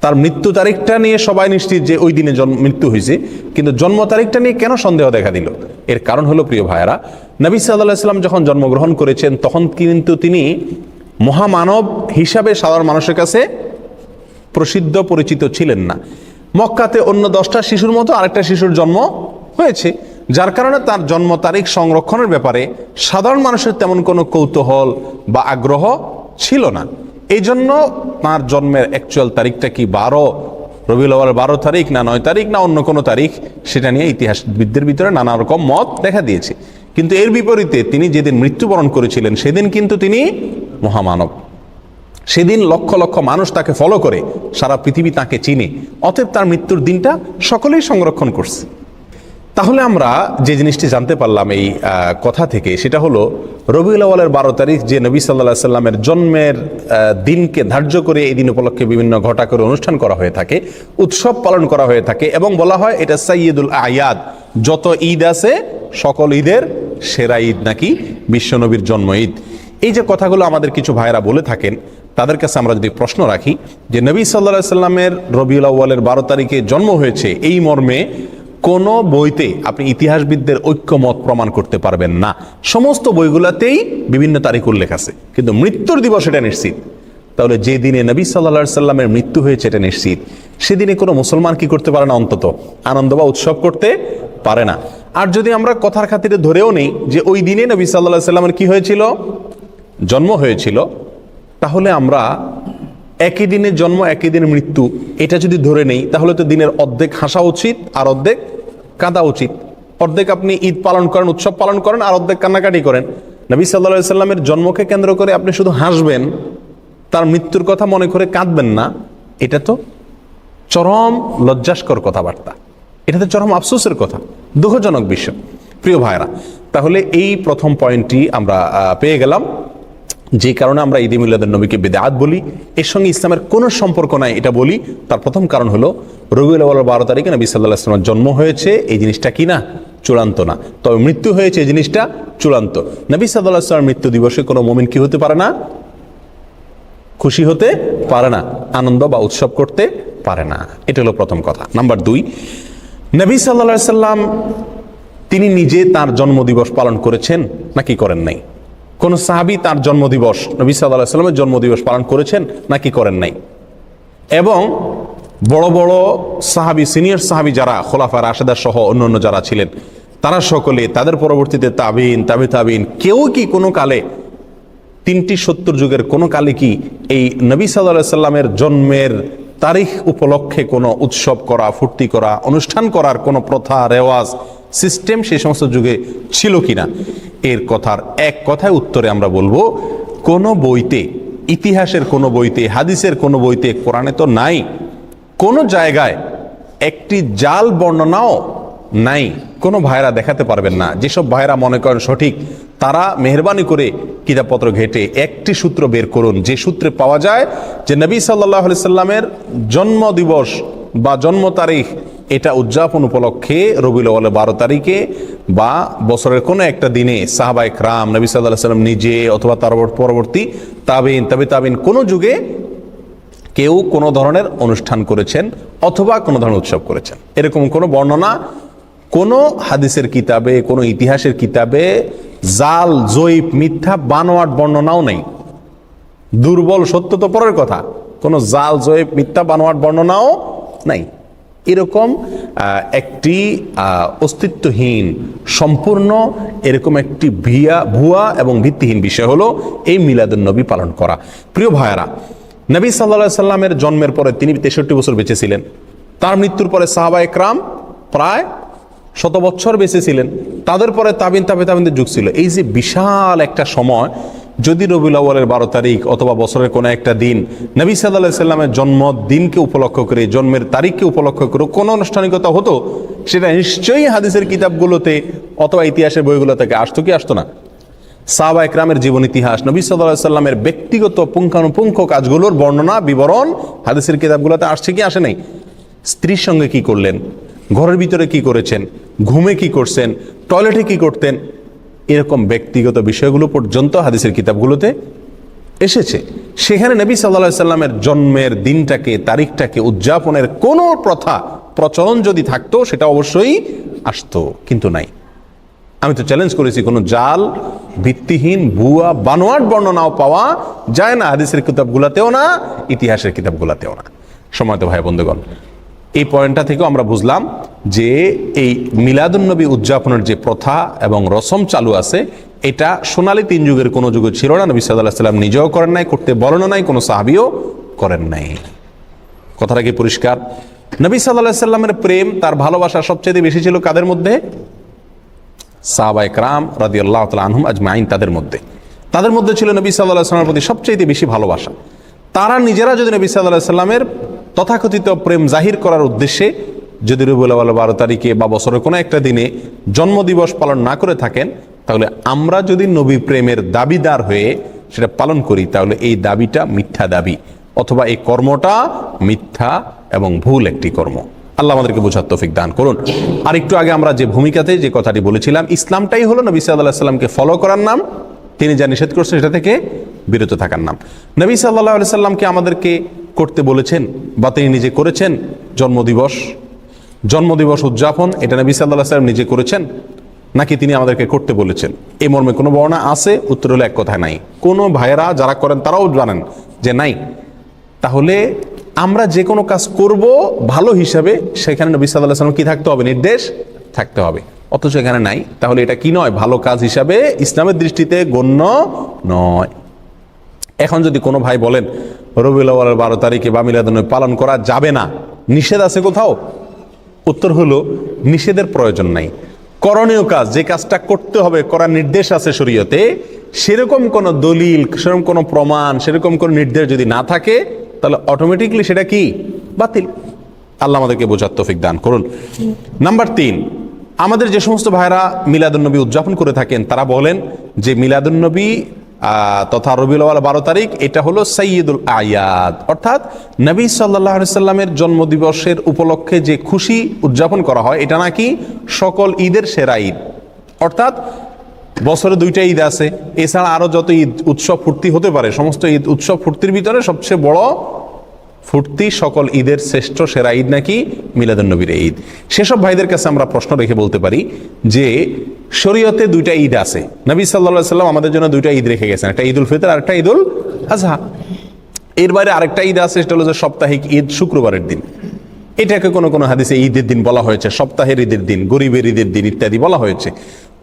তার মৃত্যু তারিখটা নিয়ে সবাই নিশ্চিত যে ওই দিনে মৃত্যু হয়েছে, কিন্তু জন্ম তারিখটা নিয়ে কেন সন্দেহ দেখা দিল? এর কারণ হলো, প্রিয় ভাইয়েরা, নবী সাল্লাল্লাহু আলাইহি সাল্লাম যখন জন্মগ্রহণ করেছেন তখন কিন্তু তিনি মহামানব হিসাবে সাধারণ মানুষের কাছে প্রসিদ্ধ পরিচিত ছিলেন না। মক্কাতে অন্য 10টা শিশুর মতো আরেকটা শিশুর জন্ম হয়েছে, যার কারণে তার জন্ম তারিখ সংরক্ষণের ব্যাপারে সাধারণ মানুষের তেমন কোনো কৌতূহল বা আগ্রহ ছিল না। এই জন্য তাঁর জন্মের অ্যাকচুয়াল তারিখটা কি রবিউল আউয়াল 12 তারিখ, না 9 তারিখ, না অন্য কোনো তারিখ, সেটা নিয়ে ইতিহাসবিদদের ভিতরে নানা রকম মত দেখা দিয়েছে। কিন্তু এর বিপরীতে তিনি যেদিন মৃত্যুবরণ করেছিলেন সেদিন কিন্তু তিনি মহামানব। সেদিন লক্ষ লক্ষ মানুষ তাকে ফলো করে, সারা পৃথিবী তাকে চিনে। অতএব তার মৃত্যুর দিনটা সকলেই সংরক্ষণ করছে। তাহলে আমরা যে জিনিসটি জানতে পারলাম এই কথা থেকে, সেটা হলো রবিউল আউয়ালের 12 তারিখ যে নবী সাল্লাল্লাহু আলাইহি সাল্লামের জন্মের দিনকে ধার্য করে এই দিন উপলক্ষে বিভিন্ন ঘটা করে অনুষ্ঠান করা হয়ে থাকে, উৎসব পালন করা হয়ে থাকে, এবং বলা হয় এটা সাইয়্যিদুল আয়াদ, যত ঈদ আছে সকল ঈদের সেরা ঈদ নাকি বিশ্বনবীর জন্ম ঈদ। এই যে কথাগুলো আমাদের কিছু ভাইরা বলে থাকেন, তাদের কাছে আমরা যদি প্রশ্ন রাখি যে নবী সাল্লাল্লাহু আলাইহি সাল্লামের রবিউল আউয়ালের 12 তারিখে জন্ম হয়েছে, এই মর্মে কোন বইতে আপনি ইতিহাসবিদদের ঐক্যমত প্রমাণ করতে পারবেন না। সমস্ত বইগুলোতেই বিভিন্ন তারিখ উল্লেখ আছে, কিন্তু মৃত্যুর দিবস এটা নিশ্চিত। তাহলে যে দিনে নবী সাল্লাল্লাহু আলাইহি সাল্লামের মৃত্যু হয়েছে এটা নিশ্চিত, সেদিনে কোনো মুসলমান কি করতে পারে না? অন্তত আনন্দ বা উৎসব করতে পারে না। আর যদি আমরা কথার খাতিরে ধরেও নেই যে ওই দিনে নবী সাল্লাল্লাহু আলাইহি সাল্লামের কি হয়েছিল? জন্ম হয়েছিল, তাহলে আমরা একই দিনে জন্ম একই দিনে মৃত্যু এটা যদি ধরে নেই, তাহলে তো দিনের অর্ধেক হাসা উচিত আর অর্ধেক কাঁদা উচিত। অর্ধেক আপনি ঈদ পালন করেন, উৎসব পালন করেন, আর অর্ধেক কান্নাকাটি করেন। নবী সাল্লাল্লাহু আলাইহি সাল্লামের জন্মকে কেন্দ্র করে আপনি শুধু হাসবেন, তার মৃত্যুর কথা মনে করে কাঁদবেন না, এটা তো চরম লজ্জাস্কর কথাবার্তা, এটা তো চরম আফসোসের কথা, দুঃখজনক বিষয়। প্রিয় ভাইরা, তাহলে এই প্রথম পয়েন্টটি আমরা পেয়ে গেলাম, যে কারণে আমরা ঈদে মিলাদুন নবীকে বিদআত বলি, এর সঙ্গে ইসলামের কোনো সম্পর্ক নাই এটা বলি। তার প্রথম কারণ হলো রবিউল আউয়াল 12 তারিখে নবী সাল্লাল্লাহু আলাইহি ওয়াসাল্লামের জন্ম হয়েছে, এই জিনিসটা কি না? চূড়ান্ত না। তবে মৃত্যু হয়েছে, এই জিনিসটা চূড়ান্ত। নবী সাল্লাল্লাহু আলাইহি ওয়াসাল্লামের মৃত্যু দিবসে কোনো মুমিন কি হতে পারে না? খুশি হতে পারে না, আনন্দ বা উৎসব করতে পারে না। এটা হলো প্রথম কথা। নাম্বার 2, নবী সাল্লাল্লাহু আলাইহি ওয়াসাল্লাম তিনি নিজে তার জন্মদিবস পালন করেছেন নাকি করেন নাই? কোন সাহাবী তার জন্মদিবস, নবী সাল্লাল্লাহু আলাইহি ওয়াসাল্লামের জন্মদিবস পালন করেছেন নাকি করেন নাই? এবং বড় বড় সাহাবী, সিনিয়র সাহাবী যারা খোলাফা রাশেদা সহ অন্যান্য যারা ছিলেন, তারা সকলে, তাদের পরবর্তীতে তাবিন, তাবিন, কেউ কি কোনো কালে 3টি 70 যুগের কোনো কালে কি এই নবী সাল্লাল্লাহু আলাইহি ওয়াসাল্লামের জন্মের তারিখ উপলক্ষে কোনো উৎসব করা, ফুর্তি করা, অনুষ্ঠান করার কোনো প্রথা, রেওয়াজ, সিস্টেম সেই সমস্ত যুগে ছিল কিনা? এর কথার এক কথায় উত্তরে আমরা বলবো, কোনো বইতে, ইতিহাসের কোনো বইতে, হাদিসের কোনো বইতে, কোরআনে তো নাই, কোনো জায়গায় একটি জাল বর্ণনাও নাই। কোনো ভাইরা দেখাতে পারবেন না। যেসব ভাইরা মনে করেন সঠিক, তারা মেহরবানি করে কিতাবপত্র ঘেটে একটি সূত্র বের করুন, যে সূত্রে পাওয়া যায় যে নবী সাল্লাল্লাহু আলাইহি সাল্লামের জন্ম দিবস বা জন্ম তারিখ এটা উদযাপন উপলক্ষে রবিউল আউয়ালের 12 তারিখে বা বছরের কোনো একটা দিনে সাহাবায়ে কেরাম, নবী সাল্লাল্লাহু আলাইহি সাল্লাম নিজে অথবা তার পরবর্তী তাবিন কোনো যুগে কেউ কোনো ধরনের অনুষ্ঠান করেছেন অথবা কোনো ধরনের উৎসব করেছেন, এরকম কোনো বর্ণনা কোনো হাদিসের কিতাবে, কোনো ইতিহাসের কিতাবে জাল, জয়ীফ, মিথ্যা, বানোয়াট বর্ণনাও নেই। দুর্বল, সত্য তো পরের কথা, কোনো জাল জয়েব মিথ্যা বানোয়াট বর্ণনাও নাই। এরকম একটি অস্তিত্বহীন সম্পূর্ণ এরকম একটি ভুয়া এবং ভিত্তিহীন বিষয় হলো এই মিলাদুন নবী পালন করা। প্রিয় ভাইয়েরা, নবী সাল্লাল্লাহু সাল্লামের জন্মের পরে তিনি 63 বছর বেঁচে ছিলেন। তার মৃত্যুর পরে সাহাবা একরাম প্রায় 100 বছর বেঁচে ছিলেন। তাদের পরে তাবিনদের যুগ ছিল। এই যে বিশাল একটা সময়, যদি রবিউল আউয়ালের 12 তারিখ অথবা বছরের কোনো একটা দিন নবী সাল্লাল্লাহু সাল্লামের জন্মদিনকে উপলক্ষ করে, জন্মের তারিখকে উপলক্ষ করে কোনো আনুষ্ঠানিকতা হতো, সেটা নিশ্চয়ই হাদিসের কিতাবগুলোতে অথবা ইতিহাসের বইগুলো থেকে আসতো কি আসতো না? সাহাবা একরামের জীবন ইতিহাস, নবী সাল্লাল্লাহু সাল্লামের ব্যক্তিগত পুঙ্খানুপুঙ্খ কাজগুলোর বর্ণনা বিবরণ হাদিসের কিতাবগুলোতে আসছে কি আসে নাই? স্ত্রীর সঙ্গে কি করলেন, ঘরের ভিতরে কি করেছেন, ঘুমে কি করছেন, টয়লেটে কি করতেন, এরকম ব্যক্তিগত বিষয়গুলো পর্যন্ত হাদিসের কিতাবগুলোতে এসেছে। সেখানে নবী সাল্লাল্লাহু আলাইহি সাল্লামের জন্মের দিনটাকে, তারিখটাকে উদযাপনের কোনো প্রথা প্রচলন যদি থাকতো, সেটা অবশ্যই আসতো, কিন্তু নাই। আমি তো চ্যালেঞ্জ করেছি, কোনো জাল ভিত্তিহীন ভুয়া বানোয়াট বর্ণনাও পাওয়া যায় না হাদিসের কিতাবগুলোতেও না, ইতিহাসের কিতাবগুলোতেও না। সময়ত ভাই বন্ধুগণ, এই পয়েন্টটা থেকেও আমরা বুঝলাম যে এই মিলাদুন্নবী উদযাপনের যে প্রথা এবং রসম চালু আছে, এটা সোনালী 3 যুগের কোনো যুগে ছিল না। নবী সাল্লাল্লাহু আলাইহি সাল্লাম নিজেও করেন নাই, করতে বলেন নাই, কোনো সাহাবীও করেন নাই। কথাটা কি পরিষ্কার? নবী সাল্লাল্লাহু আলাইহি সাল্লামের প্রেম, তার ভালোবাসা সবচেয়ে বেশি ছিল কাদের মধ্যে? সাহাবায়ে কেরাম রাদিয়াল্লাহু তাআলা আনহুম আজমাইন, তাদের মধ্যে ছিল নবী সাল্লাল্লাহু আলাইহি সাল্লামের প্রতি সবচেয়ে বেশি ভালোবাসা। তারা নিজেরা যদি নবী সাল্লাল্লাহু আলাইহি সাল্লামের তথাকথিত প্রেম জাহির করার উদ্দেশ্যে যদি রবিউল আউয়াল 12 তারিখে বা বছরের কোনো একটা দিনে জন্মদিবস পালন না করে থাকেন, তাহলে আমরা যদি নবী প্রেমের দাবিদার হয়ে সেটা পালন করি, তাহলে এই দাবিটা মিথ্যা দাবি, অথবা এই কর্মটা মিথ্যা এবং ভুল একটি কর্ম। আল্লাহ আমাদেরকে বোঝার তৌফিক দান করুন। আর একটু আগে আমরা যে ভূমিকাতে যে কথাটি বলেছিলাম, ইসলামটাই হলো নবী সাল্লাল্লাহু আলাইহি সাল্লামকে ফলো করার নাম, তিনি যা নিষেধ করছেন সেটা থেকে বিরত থাকার নাম। নবী সাল্লাল্লাহু আলাইহি সাল্লামকে আমাদেরকে করতে বলেছেন বা তিনি নিজে করেছেন জন্মদিবস উদযাপন, এটা নবী সাল্লাল্লাহু আলাইহি সাল্লাম নিজে করেছেন নাকি তিনি আমাদেরকে করতে বলেছেন? এই মর্মে কোনো বর্ণনা আছে? উত্তর হলো এক কথায় নাই। কোনো ভাইয়েরা যারা করেন তারাও জানেন যে নাই। তাহলে আমরা যে কোনো কাজ করব ভালো হিসাবে, সেখানে নবী সাল্লাল্লাহু আলাইহি সাল্লাম কি থাকতে হবে? নির্দেশ থাকতে হবে। অথচ এখানে নাই। তাহলে এটা কি নয়? ভালো কাজ হিসাবে ইসলামের দৃষ্টিতে গণ্য নয়। এখন যদি কোনো ভাই বলেন রবিউল আউয়ালের 12 তারিখে বা মিলাদুন্নবী পালন করা যাবে না, নিষেধ আছে কোথাও? উত্তর হলো নিষেধের প্রয়োজন নাই। করণীয় কাজ, যে কাজটা করতে হবে, করার নির্দেশ আছে শরীয়তে, সেরকম কোনো দলিল, সেরকম কোনো প্রমাণ, সেরকম কোনো নির্দেশ যদি না থাকে, তাহলে অটোমেটিকলি সেটা কি? বাতিল। আল্লাহ আমাদেরকে বোঝার তৌফিক দান করুন। নাম্বার 3, আমাদের যে সমস্ত ভাইরা মিলাদুন্নবী উদযাপন করে থাকেন, তারা বলেন যে মিলাদুন্নবী তথা রবিউল আউয়াল 12 তারিখ এটা হলো সাইয়্যিদুল আয়াদ, অর্থাৎ নবী সাল্লাল্লাহু আলাইহি সাল্লামের জন্মদিবসের উপলক্ষে যে খুশি উদযাপন করা হয়, এটা নাকি সকল ঈদের সেরা ঈদ। অর্থাৎ বছরে 2টা ঈদ আছে, এছাড়া আরো যত ঈদ উৎসব ফুর্তি হতে পারে, সমস্ত ঈদ উৎসব ফুর্তির ভিতরে সবচেয়ে বড় ফুর্তি, সকল ঈদের শ্রেষ্ঠ সেরা ঈদ নাকি মিলাদুন্নবীর ঈদ। সেসব ভাইদের কাছে আমরা প্রশ্ন রেখে বলতে পারি যে শরীয়তে 2টা ঈদ আছে। নবী সাল্লাল্লাহু আলাইহি সাল্লাম আমাদের জন্য 2টা ঈদ রেখে গেছেন, একটা ঈদুল ফিতর আর একটা ঈদুল আজহা। এর বাইরে আরেকটা ঈদ আছে, সেটা হলো যে সাপ্তাহিক ঈদ, শুক্রবারের দিন। এটাকে কোনো কোনো হাদিসে ঈদের দিন বলা হয়েছে, সপ্তাহের ঈদের দিন, গরিবের ঈদের দিন ইত্যাদি বলা হয়েছে।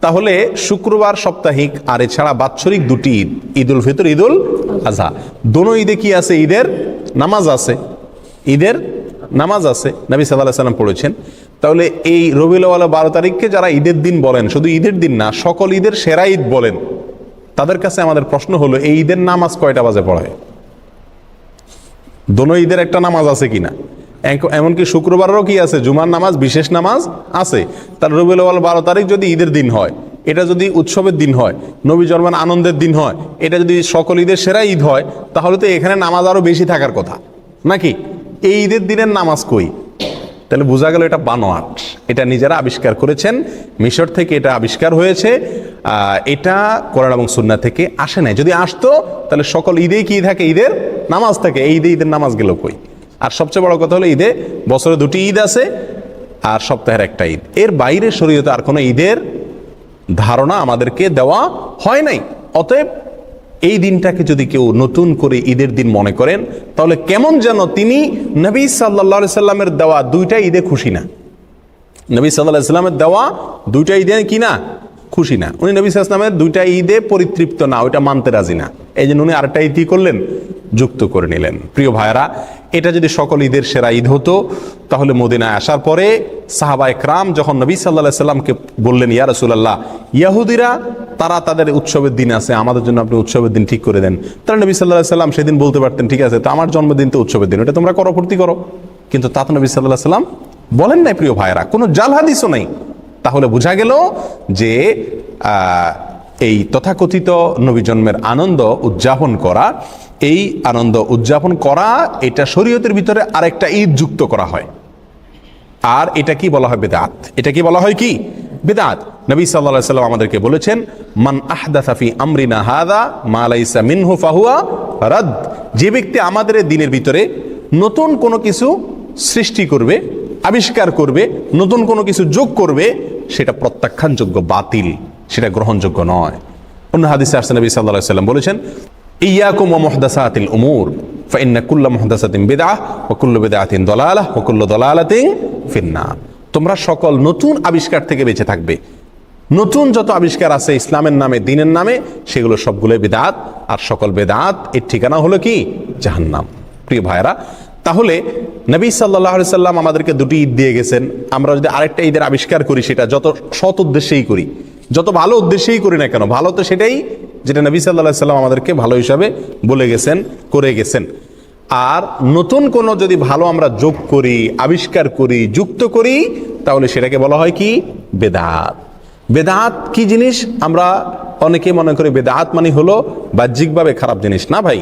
তাহলে শুক্রবার সাপ্তাহিক আর এছাড়া বাৎসরিক 2টি ঈদ, ঈদুল ফিতর, ঈদুল আজহা, দোনো ঈদে কি আছে? ঈদের নামাজ আছে, ঈদের নামাজ আছে, নবী সাল্লাল্লাহু আলাইহি সাল্লাম পড়েছেন। তাহলে এই রবিউল আউয়াল 12 তারিখকে যারা ঈদের দিন বলেন, শুধু ঈদের দিন না, সকল ঈদের সেরা ঈদ বলেন, তাদের কাছে আমাদের প্রশ্ন হলো এই ঈদের নামাজ কয়টা বাজে পড়ায়? দোনো ঈদের একটা নামাজ আছে কিনা? এমনকি শুক্রবারেরও কি আছে? জুমার নামাজ, বিশেষ নামাজ আছে। তার রবিউল আউয়াল 12 তারিখ যদি ঈদের দিন হয়, এটা যদি উৎসবের দিন হয়, নবী জন্মের আনন্দের দিন হয়, এটা যদি সকল ঈদের সেরা ঈদ হয়, তাহলে তো এখানে নামাজ আরো বেশি থাকার কথা নাকি? এই ঈদের দিনের নামাজ কই? তাহলে বোঝা গেল এটা বানোয়াট, এটা নিজেরা আবিষ্কার করেছেন, মিশর থেকে এটা আবিষ্কার হয়েছে, এটা কোরআন এবং সুন্নাহ থেকে আসে নাই। যদি আসতো তাহলে সকল ঈদেই কি থাকে? ঈদের নামাজ থাকে। এই ঈদে ঈদের নামাজ গেল কই? আর সবচেয়ে বড় কথা হলো ঈদে বছরে 2টি ঈদ আছে আর সপ্তাহের একটা ঈদ। এর বাইরে শরীয়তে আর কোনো ঈদের ধারণা আমাদেরকে দেওয়া হয় নাই। অতএব এই দিনটাকে যদি কেউ নতুন করে ঈদের দিন মনে করেন, তাহলে কেমন যেন তিনি নবী সাল্লাল্লাহু আলাইহি সাল্লামের দেওয়া দুইটা ঈদে খুশি না। নবী সাল্লাল্লাহু আলাইহি সাল্লামের দেওয়া দুইটা ঈদে কি না, খুশি না। উনি নবী সাল্লাল্লাহু আলাইহি সাল্লামের দুইটা ঈদে পরিতৃপ্ত না, ওইটা মানতে রাজি না। এই জন্য উনি আরেকটা ঈদ করলেন, যুক্ত করে নিলেন। প্রিয় ভাইরা, এটা যদি সকল ঈদের সেরা ঈদ হতো, তাহলে মদিনায় আসার পরে সাহাবা একরাম যখন নবী সাল্লাল্লাহু আলাইহি সাল্লামকে বললেন, ইয়া রাসূলুল্লাহ, ইহুদিরা তারা তাদের উৎসবের দিন আছে, আমাদের জন্য আপনি উৎসবের দিন ঠিক করে দেন। তারা নবী সাল্লাল্লাহু আলাইহি সাল্লাম সেদিন বলতে পারতেন, ঠিক আছে, তো আমার জন্মদিন তো উৎসবের দিন, ওটা তোমরা করো, ফুর্তি করো। কিন্তু তা তো নবী সাল্লাল্লাহু আলাইহি সাল্লাম বলেন নাই। প্রিয় ভাইরা, কোনো জাল হাদিসও নেই। তাহলে বোঝা গেল যে এই তথাকথিত নবী জন্মের আনন্দ উদযাপন করা, এই আনন্দ উদযাপন করা, এটা শরীয়তের ভিতরে আরেকটা ঈদ যুক্ত করা হয়। আর এটা কি বলা হয়? বিদআত। এটা কি বলা হয়? কি বিদআত। নবী সাল্লাল্লাহু আলাইহি সাল্লাম আমাদেরকে বলেছেন, মান আহদাসা ফি আমরিনা হাযা মা লাইসা মিনহু ফাহুয়া রাদ। যে ব্যক্তি আমাদের দিনের ভিতরে নতুন কোনো কিছু সৃষ্টি করবে, আবিষ্কার করবে, নতুন কোনো কিছু যোগ করবে, সেটা প্রত্যাখ্যানযোগ্য, বাতিল, সেটা গ্রহণযোগ্য নয়। অন্য হাদিসে আসছে নবী সাল্লাল্লাহু আলাইহি সাল্লাম বলেছেন, ইয়াকুম ওয়া মুহদাসাতিল উমুর ফাইন্না কুল্লা মুহদাসাতিন বিদআহ ওয়া কুল্লু বিদআতিন দালালাহ ওয়া কুল্লু দালালাতিন ফিন্নার। তোমরা সকল নতুন আবিষ্কার থেকে বেঁচে থাকবে। নতুন যত আবিষ্কার আছে ইসলামের নামে, দ্বীনের নামে, সেগুলো সবগুলোই বিদআত। আর সকল বিদআত এর ঠিকানা হলো কি? জাহান্নাম। প্রিয় ভাইরা, তাহলে নবী সাল্লাল্লাহু আলাইহি সাল্লাম আমাদেরকে দুটি ঈদ দিয়ে গেছেন। আমরা যদি আরেকটা ঈদের আবিষ্কার করি, সেটা যত সৎ উদ্দেশ্যেই করি, যত ভালো উদ্দেশ্যেই করি না কেন, ভালো তো সেটাই যেটা নবী সাল্লাল্লাহু আলাইহি সাল্লাম আমাদেরকে ভালো হিসাবে বলে গেছেন, করে গেছেন। আর নতুন কোনো যদি ভালো আমরা যোগ করি, আবিষ্কার করি, যুক্ত করি, তাহলে সেটাকে বলা হয় কি? বেদাত। বেদাত কি জিনিস? আমরা অনেকে মনে করি বেদাত মানে হলো বাহ্যিকভাবে খারাপ জিনিস। না ভাই,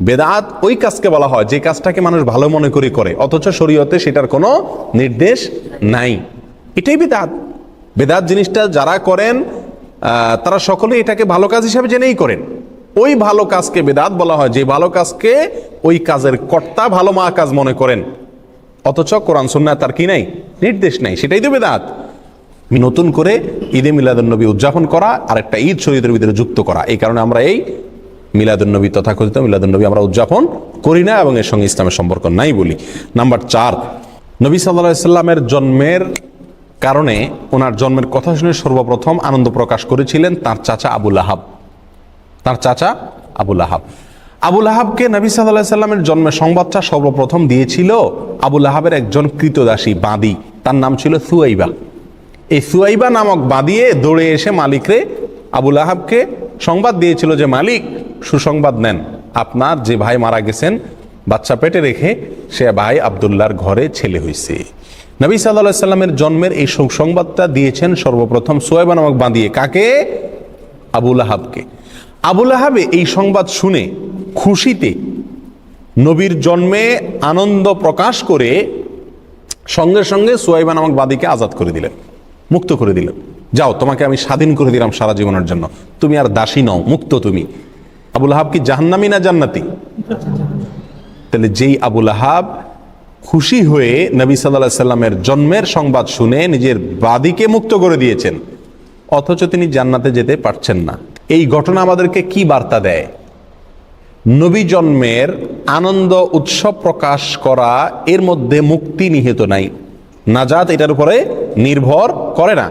বেদাত ওই কাজকে বলা হয় যে কাজটাকে মানুষ ভালো মনে করে করে, অথচ শরীয়তে সেটার কোনো নির্দেশ নাই। এটাই বেদাত। বেদাত জিনিসটা যারা করেন তারা সকলেই এটাকে ভালো কাজ হিসাবে জেনেই করেন। ওই ভালো কাজকে বেদাত বলা হয় যে ভালো কাজকে ওই কাজের কর্তা ভালো কাজ মনে করেন, অথচ কোরআন সুন্নাহ তার কি নাই, নির্দেশ নাই। সেটাই তো বেদাত। নতুন করে ঈদে মিলাদুন্নবী উদযাপন করা আর একটা ঈদ শরীয়তের ভিতরে যুক্ত করা, এই কারণে আমরা এই মিলাদুন্নবী, তথাকথিত মিলাদুন্নবী আমরা উদযাপন করি না এবং এর সঙ্গে ইসলামের সম্পর্ক নাই বলি। নাম্বার 4, নবী সাল্লাল্লাহু আলাইহি সাল্লামের জন্মের কারণে, ওনার জন্মের কথা শুনে সর্বপ্রথম আনন্দ প্রকাশ করেছিলেন তার চাচা আবু লাহাব। তার চাচা আবু লাহাব। আবু লাহাবকে নবী সাল্লাল্লাহু আলাইহি সাল্লামের জন্মের সংবাদটা সর্বপ্রথম দিয়েছিল আবু লাহাবের একজন কৃতদাসী বাঁদী, তার নাম ছিল সুয়াইবা। এই সুয়াইবা নামক বাঁদিয়ে দৌড়ে এসে মালিকরে, আবু লাহাবকে সংবাদ দিয়েছিল যে, মালিক সুসংবাদ নেন, আপনার যে ভাই মারা গেছেন বাচ্চা পেটে রেখে, সে ভাই আব্দুল্লাহর ঘরে ছেলে হয়েছে। নবী সাল্লাল্লাহু আলাইহি সাল্লামের জন্মের এই সুসংবাদটা দিয়েছেন সর্বপ্রথম সুয়াইবা নামক বাঁদিয়ে। কাকে? আবু লাহাবকে। আবু লাহাবে এই সংবাদ শুনে খুশিতে নবীর জন্মে আনন্দ প্রকাশ করে সঙ্গে সঙ্গে সুয়াইবা নামক বাদীকে আজাদ করে দিলেন, মুক্ত করে দিলেন। যাও, তোমাকে আমি স্বাধীন করে দিলাম সারা জীবনের জন্য, তুমি আর দাসী নও, মুক্ত তুমি। আবু লাহাব কি জাহান্নামী না জান্নাতি? তাহলে যেই আবু লাহাব খুশি হয়ে নবী সাল্লাল্লাহু আলাইহি সাল্লামের জন্মের সংবাদ শুনে নিজের বাদীকে মুক্ত করে দিয়েছেন, অথচ তিনি জান্নাতে যেতে পারছেন না, এই ঘটনা আমাদেরকে কি বার্তা দেয়? নবী জন্মের আনন্দ উৎসব প্রকাশ করা, এর মধ্যে মুক্তি নিহিত নাই। নাজাত এটার উপরে নির্ভর করে না।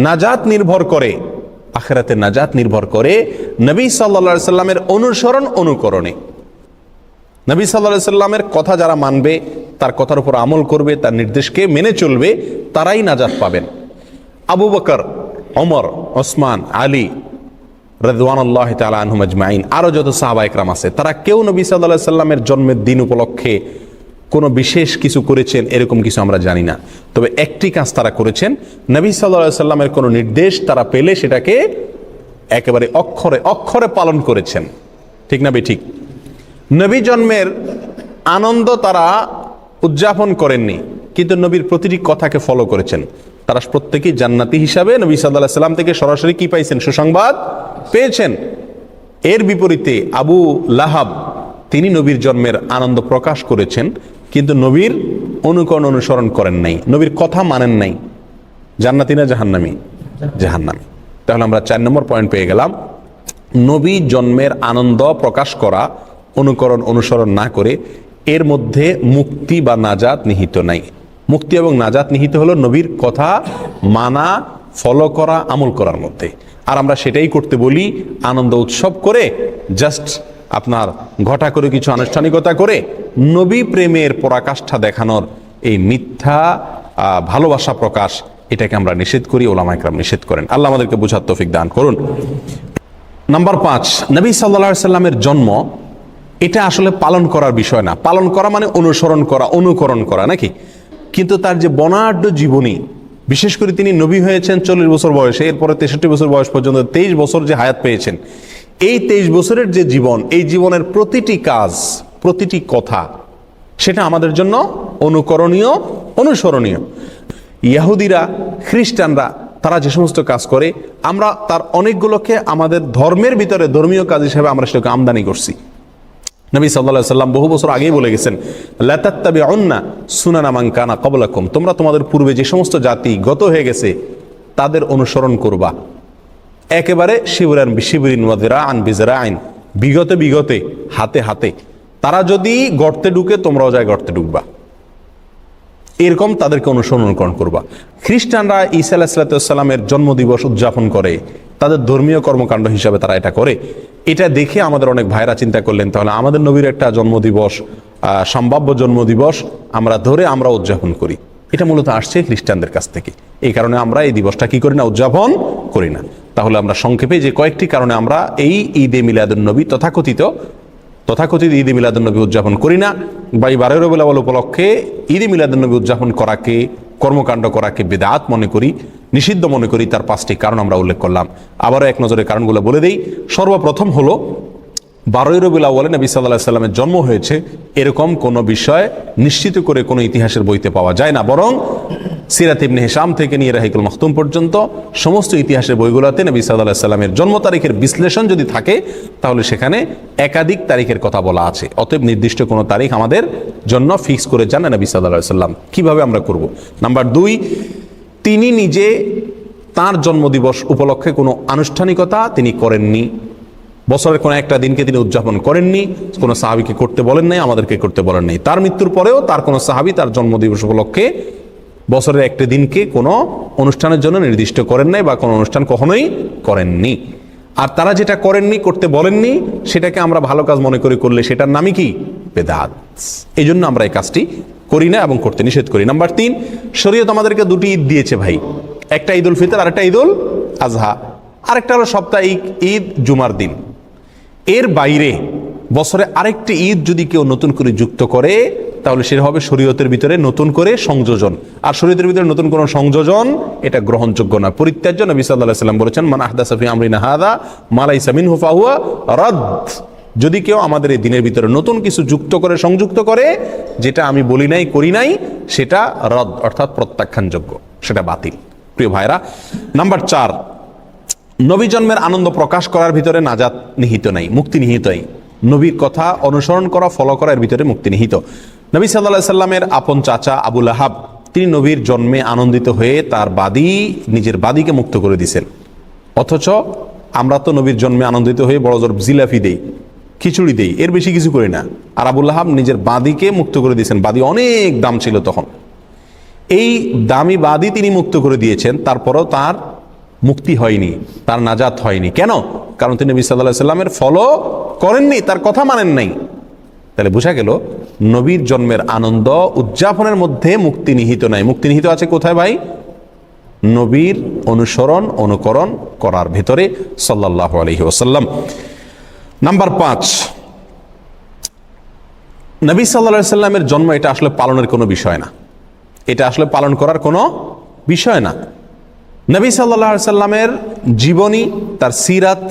নাজাত নির্ভর করে, আখিরাতে নাজাত নির্ভর করে নবী সাল্লাল্লাহু আলাইহি সাল্লামের অনুসরণ অনুকরণে। নবী সাল্লাল্লাহু আলাইহি সাল্লামের কথা যারা মানবে, তার কথার উপর আমল করবে, তার নির্দেশকে মেনে চলবে, তারাই নাজাত পাবেন। আবু বকর, ওমর, ওসমান, আলী রাদিয়াল্লাহু তাআলা আনহুম আজমাইন, আরো যত সাহাবা ইকরাম আছে, তারা কেউ নবী সাল্লাল্লাহু আলাইহি সাল্লামের জন্মের দিন উপলক্ষে কোনো বিশেষ কিছু করেছেন এরকম কিছু আমরা জানি না। তবে একটি কাজ তারা করেছেন, নবী সাল্লাল্লাহু আলাইহি সাল্লামের কোনো নির্দেশ তারা পেলে সেটাকে একেবারে অক্ষরে অক্ষরে পালন করেছেন। ঠিক না বেঠিক? নবী জন্মের আনন্দ তারা উদযাপন করেননি, কিন্তু নবীর প্রতিটি কথাকে ফলো করেছেন। তারা প্রত্যেকেই জান্নাতি হিসাবে নবী সাল্লাল্লাহু আলাইহি সাল্লাম থেকে সরাসরি কি পাইছেন? সুসংবাদ পেয়েছেন। এর বিপরীতে আবু লাহাব, তিনি নবীর জন্মের আনন্দ প্রকাশ করেছেন, কিন্তু নবীর অনুকরণ অনুসরণ করেন নাই, নবীর কথা মানেন নাই। জান্নাতি না জাহান্নামী? জাহান্নামী। তাহলে আমরা 4 নম্বর পয়েন্ট পেয়ে গেলাম নবী জন্মের আনন্দ প্রকাশ করা, অনুকরণ অনুসরণ না করে এর মধ্যে মুক্তি বা নাজাত নিহিত নাই। মুক্তি এবং নাজাত নিহিত হলো নবীর কথা মানা, ফলো করা, আমল করার মধ্যে। আর আমরা সেটাই করতে বলি, আনন্দ উৎসব করে, জাস্ট আপনার ঘটা করে কিছু আনুষ্ঠানিকতা করে নবী প্রেমের পরাকাষ্ঠা দেখানোর এই মিথ্যা ভালোবাসা প্রকাশ, এটাকে আমরা নিষেধ করি, ওলামা ইকরাম নিষেধ করেন। আল্লাহ আমাদেরকে বুঝার তৌফিক দান করুন। নাম্বার 5, নবী সাল্লাল্লাহু আলাইহি সাল্লামের জন্ম এটা আসলে পালন করার বিষয় না। পালন করা মানে অনুসরণ করা, অনুকরণ করা, নাকি? কিন্তু তার যে বর্ণাঢ্য জীবনী, বিশেষ করে তিনি নবী হয়েছেন 40 বছর বয়সে, এরপরে 63 বছর বয়স পর্যন্ত 23 বছর যে হায়াত পেয়েছেন, এই 23 বছরের যে জীবন, এই জীবনের প্রতিটি কাজ, প্রতিটি কথা, সেটা আমাদের জন্য অনুকরণীয়, অনুসরণীয়। ইহুদিরা, খ্রিস্টানরা তারা যে সমস্ত কাজ করে, আমরা তার অনেকগুলোকে আমাদের ধর্মের ভিতরে ধর্মীয় কাজ হিসেবে আমরা সেটাকে আমদানি করছি। নবী সাল্লাল্লাহু আলাইহি সাল্লাম বহু বছর আগেই বলে গেছেন, লা তাত্তাবিউন্না সুনানা মান কানা ক্বাবলাকুম, তোমরা তোমাদের পূর্বে যে সমস্ত জাতি গত হয়ে গেছে তাদের অনুসরণ করবা, একেবারে শিবরান বিশিবরিন ওয়া যিরাআন বিযরাইন, বিগতে বিগতে, হাতে হাতে। তারা যদি গর্তে ঢুকে তোমরাও যায় গর্তে ঢুকবা, এরকম তাদেরকে অনুসরণ করবা। খ্রিস্টানরা ঈসা আলাইহিস সালামের জন্মদিবস উদযাপন করে, তাদের ধর্মীয় কর্মকাণ্ড হিসাবে তারা এটা করে। এটা দেখে আমাদের অনেক ভাইরা চিন্তা করলেন, তাহলে আমাদের নবীর একটা জন্মদিবস, সম্ভাব্য জন্মদিবস আমরা ধরে আমরা উদযাপন করি। এটা মূলত আসছে খ্রিস্টানদের কাছ থেকে। এই কারণে আমরা এই দিবসটা কি করি না, উদযাপন করি না। তাহলে আমরা সংক্ষেপে যে কয়েকটি কারণে আমরা এই ঈদে মিলাদুন নবী তথাকথিত ঈদে মিলাদুন নবী উদযাপন করি না, বা এই 12 রবিউল আউয়াল উপলক্ষে ঈদে মিলাদুন নবী উদযাপন করাকে, কর্মকাণ্ড করাকে বিদআত মনে করি, নিষিদ্ধ মনে করি, তার 5টি কারণ আমরা উল্লেখ করলাম। আবারও এক নজরে কারণগুলো বলে দেই। সর্বপ্রথম হলো 12 রবিউল আউয়ালে নবী সাল্লাল্লাহু আলাইহি সাল্লামের জন্ম হয়েছে এরকম কোনো বিষয় নিশ্চিত করে কোনো ইতিহাসের বইতে পাওয়া যায় না, বরং সিরাত ইবনে হিশাম থেকে নিয়ে রাহিকুল মাখতুম পর্যন্ত সমস্ত ইতিহাসের বইগুলোতে নবী সাল্লাল্লাহু আলাইহি সাল্লামের জন্ম তারিখের বিশ্লেষণ যদি থাকে তাহলে সেখানে একাধিক তারিখের কথা বলা আছে। অতএব নির্দিষ্ট কোনো তারিখ আমাদের জন্য ফিক্স করে যান না নবী সাল্লাল্লাহু আলাইহি সাল্লাম। কিভাবে আমরা করব? নাম্বার 2, তিনি নিজে তার জন্মদিবস উপলক্ষে কোনো আনুষ্ঠানিকতা তিনি করেননি। বছরের কোনো একটা দিনকে তিনি উদযাপন করেননি, কোনো সাহাবীকে করতে বলেন নাই, আমাদেরকে করতে বলেন নাই। তার মৃত্যুর পরেও তার কোনো সাহাবী তার জন্মদিবস উপলক্ষে বছরের একটা দিনকে কোনো অনুষ্ঠানের জন্য নির্দিষ্ট করেন নাই, বা কোনো অনুষ্ঠান কখনোই করেননি। আর তারা যেটা করেননি, করতে বলেননি, সেটাকে আমরা ভালো কাজ মনে করে করলে সেটার নামই কি? বেদাত। এই জন্য আমরা এই কাজটি করি না এবং করতে নিষেধ করি। নাম্বার 3, শরীয়ত আমাদেরকে 2টি ঈদ দিয়েছে ভাই, একটা ঈদুল ফিতর আর একটা ঈদুল আজহা, আরেকটা হলো সাপ্তাহিক ঈদ জুমার দিন। এর বাইরে বছরে আরেকটি ঈদ যদি কেউ নতুন করে যুক্ত করে তাহলে সেটা হবে শরীয়তের ভিতরে নতুন করে সংযোজন। আর শরীয়তের ভিতরে নতুন কোনো সংযোজন এটা গ্রহণযোগ্য না, পরিত্যাজ্য। নবী সাল্লাল্লাহু আলাইহি সাল্লাম বলেছেন, মান আহদাসা ফি আমরিনা হাযা মা লাইসা মিনহু ফাহুয়া রাদ। যদি কেউ আমাদের এই দিনের ভিতরে নতুন কিছু যুক্ত করে, সংযুক্ত করে, যেটা আমি বলি নাই, করি নাই, সেটা রদ অর্থাৎ প্রত্যাখ্যানযোগ্য, সেটা বাতিল। প্রিয় ভাইরা, নাম্বার 4, নবী জন্মের আনন্দ প্রকাশ করার ভিতরে নাজাত নিহিত নাই, মুক্তি নিহিত নাই। নবীর কথা অনুসরণ করা, ফলো করার ভিতরে মুক্তি নিহিত। নবী সাল্লাল্লাহু আলাইহি সাল্লামের আপন চাচা আবু লাহাব, তিনি নবীর জন্মে আনন্দিত হয়ে তার নিজের বাদীকে মুক্ত করে দিয়েছেন। অথচ আমরা তো নবীর জন্মে আনন্দিত হয়ে বড় জোর জিলাপি দেই, খিচুড়ি দেই, এর বেশি কিছু করি না। আর আবু লাহাব নিজের বাদীকে মুক্ত করে দিয়েছেন। বাদী অনেক দাম ছিল তখন। এই দামি বাদী তিনি মুক্ত করে দিয়েছেন, তারপরও তার মুক্তি হয়নি, তার নাজাত হয়নি। কেন? কারণ তিনি নবী সাল্লাল্লাহু আলাইহি সাল্লামের ফলো করেননি, তার কথা মানেন নাই। তাহলে বোঝা গেল নবীর জন্মের আনন্দ উদযাপনের মধ্যে মুক্তি নিহিত নাই। মুক্তি নিহিত আছে কোথায় ভাই? নবীর অনুসরণ, অনুকরণ করার ভেতরে সাল্লাল্লাহু আলাইহি ওয়াসাল্লাম। নাম্বার 5, নবী সাল্লাল্লাহু আলাইহি সাল্লামের জন্ম এটা আসলে পালনের কোনো বিষয় না, এটা আসলে পালন করার কোনো বিষয় না। নবী সাল্লাল্লাহু আলাইহি সাল্লামের জীবনী, তার সিরাত,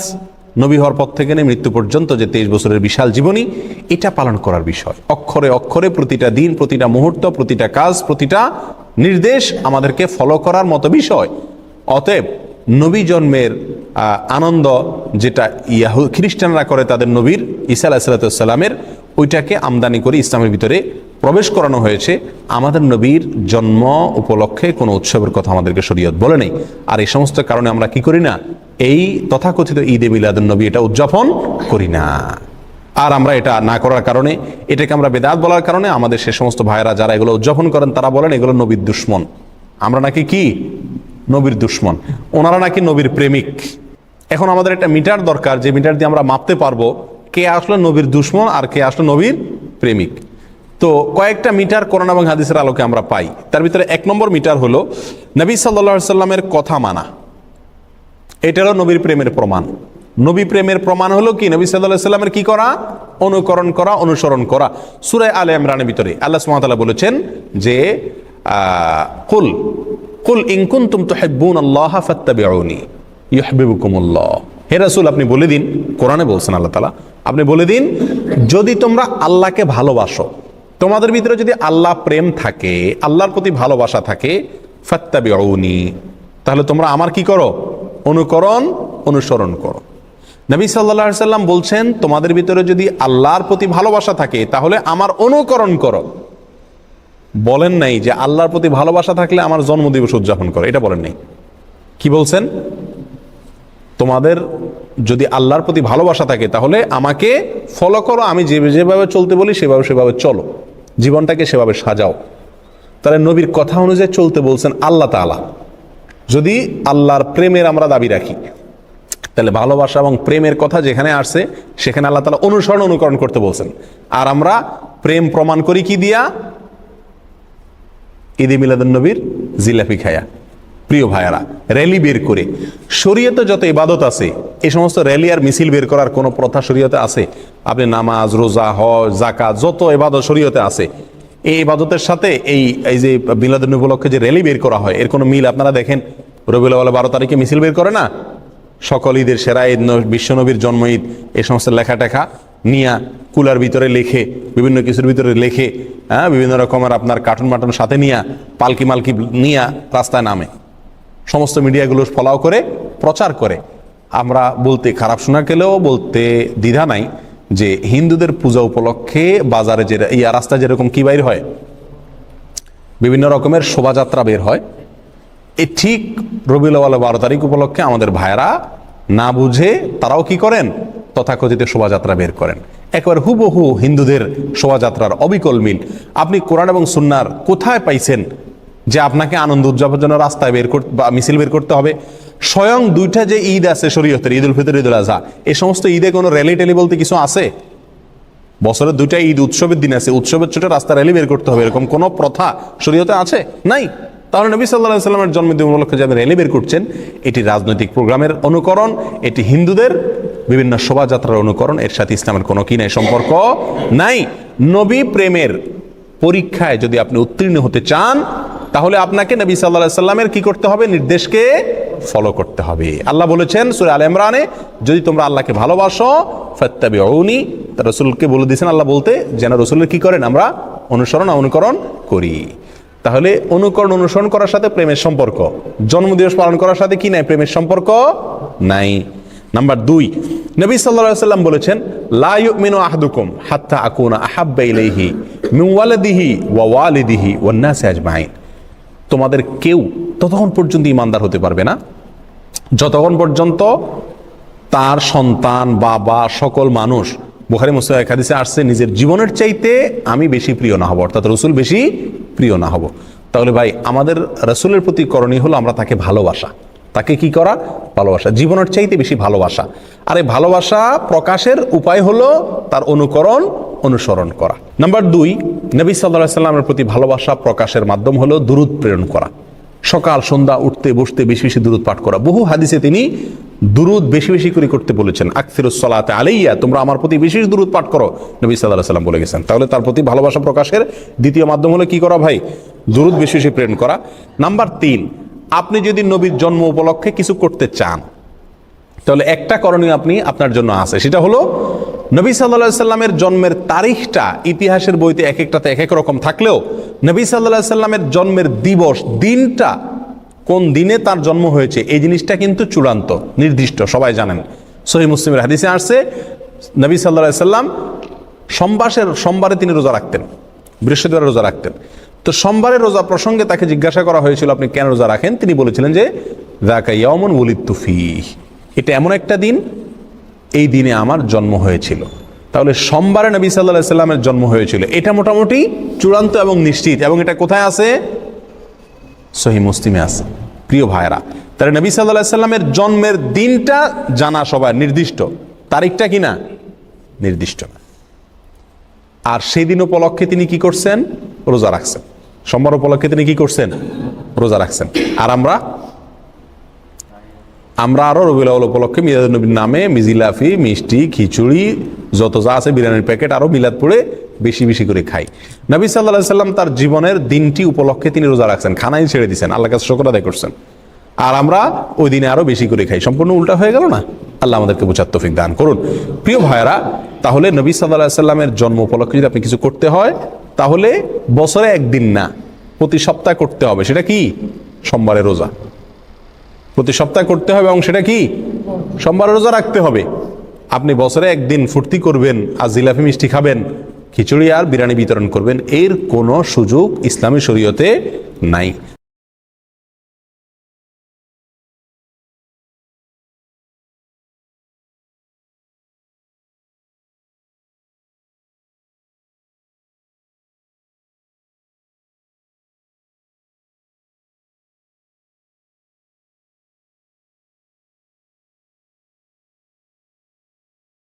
নবী হওয়ার পর থেকে নিয়ে মৃত্যু পর্যন্ত যে 23 বছরের বিশাল জীবনী, এটা পালন করার বিষয়। অক্ষরে অক্ষরে প্রতিটা দিন, প্রতিটা মুহূর্ত, প্রতিটা কাজ, প্রতিটা নির্দেশ আমাদেরকে ফলো করার মতো বিষয়। অতএব নবী জন্মের আনন্দ যেটা খ্রিস্টানরা করে তাদের নবীর ঈসা আলাইহিস সালামের, ওইটাকে আমদানি করে ইসলামের ভিতরে প্রবেশ করানো হয়েছে, আমাদের নবীর জন্ম উপলক্ষে কোনো উৎসবের কথা আমাদেরকে শরীয়ত বলে নেই। আর এই সমস্ত কারণে আমরা কি করি না, এই তথাকথিত ঈদে মিলাদুন নবী এটা উদযাপন করি না। আর আমরা এটা না করার কারণে, এটাকে আমরা বেদাত বলার কারণে আমাদের সে সমস্ত ভাইয়েরা যারা এগুলো উদযাপন করেন তারা বলেন এগুলো নবীর দুশ্মন। আমরা নাকি কি নবীর দুশ্মন, ওনারা নাকি নবীর প্রেমিক। এখন আমাদের একটা মিটার দরকার, যে মিটার দিয়ে আমরা মাপতে পারবো কে আসলে নবীর দুশ্মন আর কে আসলে নবীর প্রেমিক। তো কয়েকটা মিটার কোরআন এবং হাদিসের আলোকে আমরা পাই। তার ভিতরে 1 নম্বর মিটার হলো নবী সাল্লাল্লাহু আলাইহি সাল্লামের কথা মানা। এটা হলো নবীর প্রেমের প্রমাণ। নবী প্রেমের প্রমাণ হলো কি, নবী সাল্লাল্লাহু আলাইহি সাল্লামের কি করা, অনুকরণ করা, অনুসরণ করা। সূরা আলে ইমরানের ভিতরে আল্লাহ সুবহানাহু ওয়া তাআলা বলেছেন যে কুল ইন কুনতুম তুহিব্বুনাল্লাহ ফাত্তাবিউনি ইউহিব্বুকুমুল্লাহ। হে রাসূল, আপনি বলে দিন, কোরআনে বলছেন আল্লাহ তাআলা, আপনি বলে দিন যদি তোমরা আল্লাহকে ভালোবাসো, তোমাদের ভিতরে যদি আল্লাহ প্রেম থাকে, আল্লাহর প্রতি ভালোবাসা থাকে, ফাত্তাবিউনি, তাহলে তোমরা আমার কি করো, অনুকরণ অনুসরণ করো। নবী সাল্লাল্লাহু আলাইহি সাল্লাম বলছেন তোমাদের ভিতরে যদি আল্লাহর প্রতি ভালোবাসা থাকে তাহলে আমার অনুকরণ করো। বলেন নাই যে আল্লাহর প্রতি ভালোবাসা থাকলে আমার জন্মদিবস উদযাপন করো, এটা বলেন নাই। কি বলছেন, তোমাদের যদি আল্লাহর প্রতি ভালোবাসা থাকে তাহলে আমাকে ফলো করো, আমি যেভাবে চলতে বলি সেভাবে চলো, জীবনটাকে সেভাবে সাজাও। তাহলে নবীর কথা অনুযায়ী চলতে বলছেন আল্লাহ তাআলা। যদি আল্লাহর প্রেমের আমরা দাবি রাখি, তাহলে ভালোবাসা এবং প্রেমের কথা যেখানে আসছে সেখানে আল্লাহ তাআলা অনুসরণ অনুকরণ করতে বলছেন। আর আমরা প্রেম প্রমাণ করি কি দিয়া, ঈদে মিলাদুন নবীর জিলাপি খায়া। প্রিয় ভাইয়ারা, র্যালি বের করে, শরীয়তে যত ইবাদত আছে এই সমস্ত র্যালি আর মিছিল বের করার কোনো প্রথা শরীয়তে আছে? আপনি নামাজ, রোজা, হজ, যাকাত, যত ইবাদত শরীয়তে আছে, এই ইবাদতের সাথে এই যে মিলাদুন নবী উপলক্ষে যে র্যালি বের করা হয় এর কোনো মিল আপনারা দেখেন? রবিউল আউয়াল 12 তারিখে মিছিল বের করে না? সকল ঈদের সেরা ঈদ, বিশ্বনবীর জন্ম ঈদ, এই সমস্ত লেখা টেখা নিয়া কুলার ভিতরে লেখে, বিভিন্ন কিছুর ভিতরে লেখে, বিভিন্ন রকমের আপনার কার্টুন মাটুন সাথে নিয়া, পালকি মালকি নিয়া রাস্তায় নামে, সমস্ত মিডিয়াগুলো ফলাও করে প্রচার করে। আমরা বলতে খারাপ শোনা গেলেও বলতে দ্বিধা নাই যে হিন্দুদের পূজা উপলক্ষে বাজারে যে রাস্তায় যেরকম কি বাইর হয়, বিভিন্ন রকমের শোভাযাত্রা বের হয়, এই ঠিক রবিউল আউয়াল 12 তারিখ উপলক্ষে আমাদের ভাইরা না বুঝে তারাও কি করেন, তথাকথিত শোভাযাত্রা বের করেন। একবার হুবহু হিন্দুদের শোভাযাত্রার অবিকল মিল। আপনি কোরআন এবং সুন্নাহর কোথায় পাইছেন যে আপনাকে আনন্দ উদযাপনের জন্য রাস্তায় বের করতে বা মিছিল বের করতে হবে? স্বয়ং 2টা যে ঈদ আছে শরীয়তের, ঈদুল ফিতর, ঈদুল আজহা, এই সমস্ত ঈদে কোনো র্যালি ট্যালি বলতে কিছু আছে? বছরের 2টা ঈদ উৎসবের দিন আছে, উৎসবের ছোট রাস্তা র্যালি বের করতে হবে, এরকম কোনো প্রথা শরীয়তে আছে? নাই। তাহলে নবী সাল্লাল্লাহু আলাইহি সাল্লামের জন্মদিন উপলক্ষে যাদের র্যালি বের করছেন, এটি রাজনৈতিক প্রোগ্রামের অনুকরণ, এটি হিন্দুদের বিভিন্ন শোভাযাত্রার অনুকরণ, এর সাথে ইসলামের কোনো কি নাই, সম্পর্ক নাই। নবী প্রেমের পরীক্ষায় যদি আপনি উত্তীর্ণ হতে চান তাহলে আপনাকে নবী সাল্লাল্লাহু আলাইহি সাল্লামের কি করতে হবে, নির্দেশকে ফলো করতে হবে। আল্লাহ বলেছেন সূরা আলে ইমরানে, যদি তোমরা আল্লাহকে ভালোবাসো ফাত্তাবিউনি, রাসূলকে বলে দিয়েছেন আল্লাহ বলতে, যেন রাসূলের কি করেন, আমরা অনুকরণ করি। তাহলে অনুকরণ অনুসরণ করার সাথে প্রেমের সম্পর্ক, জন্মদিবস পালন করার সাথে কি নাই, প্রেমের সম্পর্ক নাই। নাম্বার 2, নবী সাল্লাল্লাহু আলাইহি সাল্লাম বলেছেন লা ইউমিনু আহাদুকুম হাত্তা আকুনা আহাব্বা ইলাইহি মিন ওয়ালাদিহি ওয়া ওয়ালিদিহি ওয়ান নাসি আজমাইন। তোমাদের কেউ ততক্ষণ পর্যন্ত ঈমানদার হতে পারবে না যতক্ষণ পর্যন্ত তার সন্তান, বাবা, সকল মানুষ, বুখারী মুসলিম এক হাদিসে আসছে, নিজের জীবনের চাইতে আমি বেশি প্রিয় না হব, অর্থাৎ রাসূল বেশি প্রিয় না হব। তাহলে ভাই আমাদের রাসূলের প্রতি করণীয় হলো আমরা তাকে ভালোবাসা, তাকে কি করা, ভালোবাসা, জীবনের চাইতে বেশি ভালোবাসা। আর এই ভালোবাসা প্রকাশের উপায় হলো তার অনুকরণ অনুসরণ করা। নাম্বার 2, নবী সাল্লাল্লাহু আলাইহি সাল্লামের প্রতি ভালোবাসা প্রকাশের মাধ্যম হলো দুরূদ প্রেরণ করা। সকাল সন্ধ্যা উঠতে বসতে বেশি বেশি দুরূদ পাঠ করা। বহু হাদিসে তিনি দুরূদ বেশি বেশি করে বলেছেন, আকসিরুস সালাতে আলাইয়া, তোমরা আমার প্রতি বেশি বেশি দুরূদ পাঠ করো, নবী সাল্লাল্লাহু আলাইহি সাল্লাম বলে গেছেন। তাহলে তার প্রতি ভালোবাসা প্রকাশের দ্বিতীয় মাধ্যম হলো কি করা ভাই, দুরূদ বেশি বেশি প্রেরণ করা। নাম্বার 3, আপনি যদি নবীর জন্ম উপলক্ষে কিছু করতে চান তাহলে একটা করণীয় আপনার জন্য আছে, সেটা হলো নবী সাল্লাল্লাহু আলাইহি সাল্লামের জন্মের তারিখটা ইতিহাসের বইতে এক একটাতে এক এক রকম থাকলেও নবী সাল্লাল্লাহু আলাইহি সাল্লামের জন্মের দিবস, দিনটা, কোন দিনে তার জন্ম হয়েছে এই জিনিসটা কিন্তু চূড়ান্ত নির্দিষ্ট, সবাই জানেন। সহিহ মুসলিমের হাদিসে আসছে নবী সাল্লাল্লাহু আলাইহি সাল্লাম সোমবারে তিনি রোজা রাখতেন, বৃহস্পতিবার রোজা রাখতেন। তো সোমবারের রোজা প্রসঙ্গে তাকে জিজ্ঞাসা করা হয়েছিল আপনি কেন রোজা রাখেন, তিনি বলেছিলেন যে যাকা ইয়াউমুন ওয়ালিদতু ফীহ, এটা এমন একটা দিন, এই দিনে আমার জন্ম হয়েছিল। তাহলে সোমবারে নবী সাল্লাল্লাহু আলাইহি সাল্লামের জন্ম হয়েছিল, এটা মোটামুটি চূড়ান্ত এবং নিশ্চিত। এবং এটা কোথায় আছে? সহিহ মুসলিমে আছে। প্রিয় ভাইরা, তাহলে নবী সাল্লাল্লাহু আলাইহি সাল্লামের জন্মের দিনটা জানা সবার নির্দিষ্ট, তারিখটা কি না নির্দিষ্ট না। আর সেই দিন উপলক্ষে তিনি কি করছেন? রোজা রাখছেন। সোমবার উপলক্ষে তিনি কি করছেন? রোজা রাখছেন। আর আমরা আরো রবিউল আউয়াল উপলক্ষে মিলাদুন নবীর নামে মিজিলাফি, মিষ্টি, খিচুড়ি, যত যা আছে বিরিয়ানির প্যাকেট, আরো মিলাদ পড়ে বেশি বেশি করে খাই। নবী সাল্লাল্লাহু আলাইহি সাল্লাম তার জীবনের দিনটি উপলক্ষে তিনি রোজা রাখছেন, খানাই ছেড়ে দিয়েছেন, আল্লাহর কাছে শুকর আদায় করছেন। আর আমরা ওই দিনে আরো বেশি করে খাই। সম্পূর্ণ উল্টা হয়ে গেল না? আল্লাহ আমাদেরকে বোঝার তৌফিক দান করুন। প্রিয় ভাইয়েরা, তাহলে নবী সাল্লাল্লাহু আলাইহি সাল্লামের জন্ম উপলক্ষে যদি আপনি কিছু করতে হয়, তাহলে বছরে একদিন না, প্রতি সপ্তাহে করতে হবে। সেটা কি? সোমবারের রোজা প্রতি সপ্তাহে করতে হবে, এবং সেটা কি? সোমবারের রোজা রাখতে হবে। আপনি বছরে একদিন ফুর্তি করবেন আর জিলাপি মিষ্টি খাবেন, খিচুড়ি আর বিরিয়ানি বিতরণ করবেন, এর কোনো সুযোগ ইসলামী শরীয়তে নাই।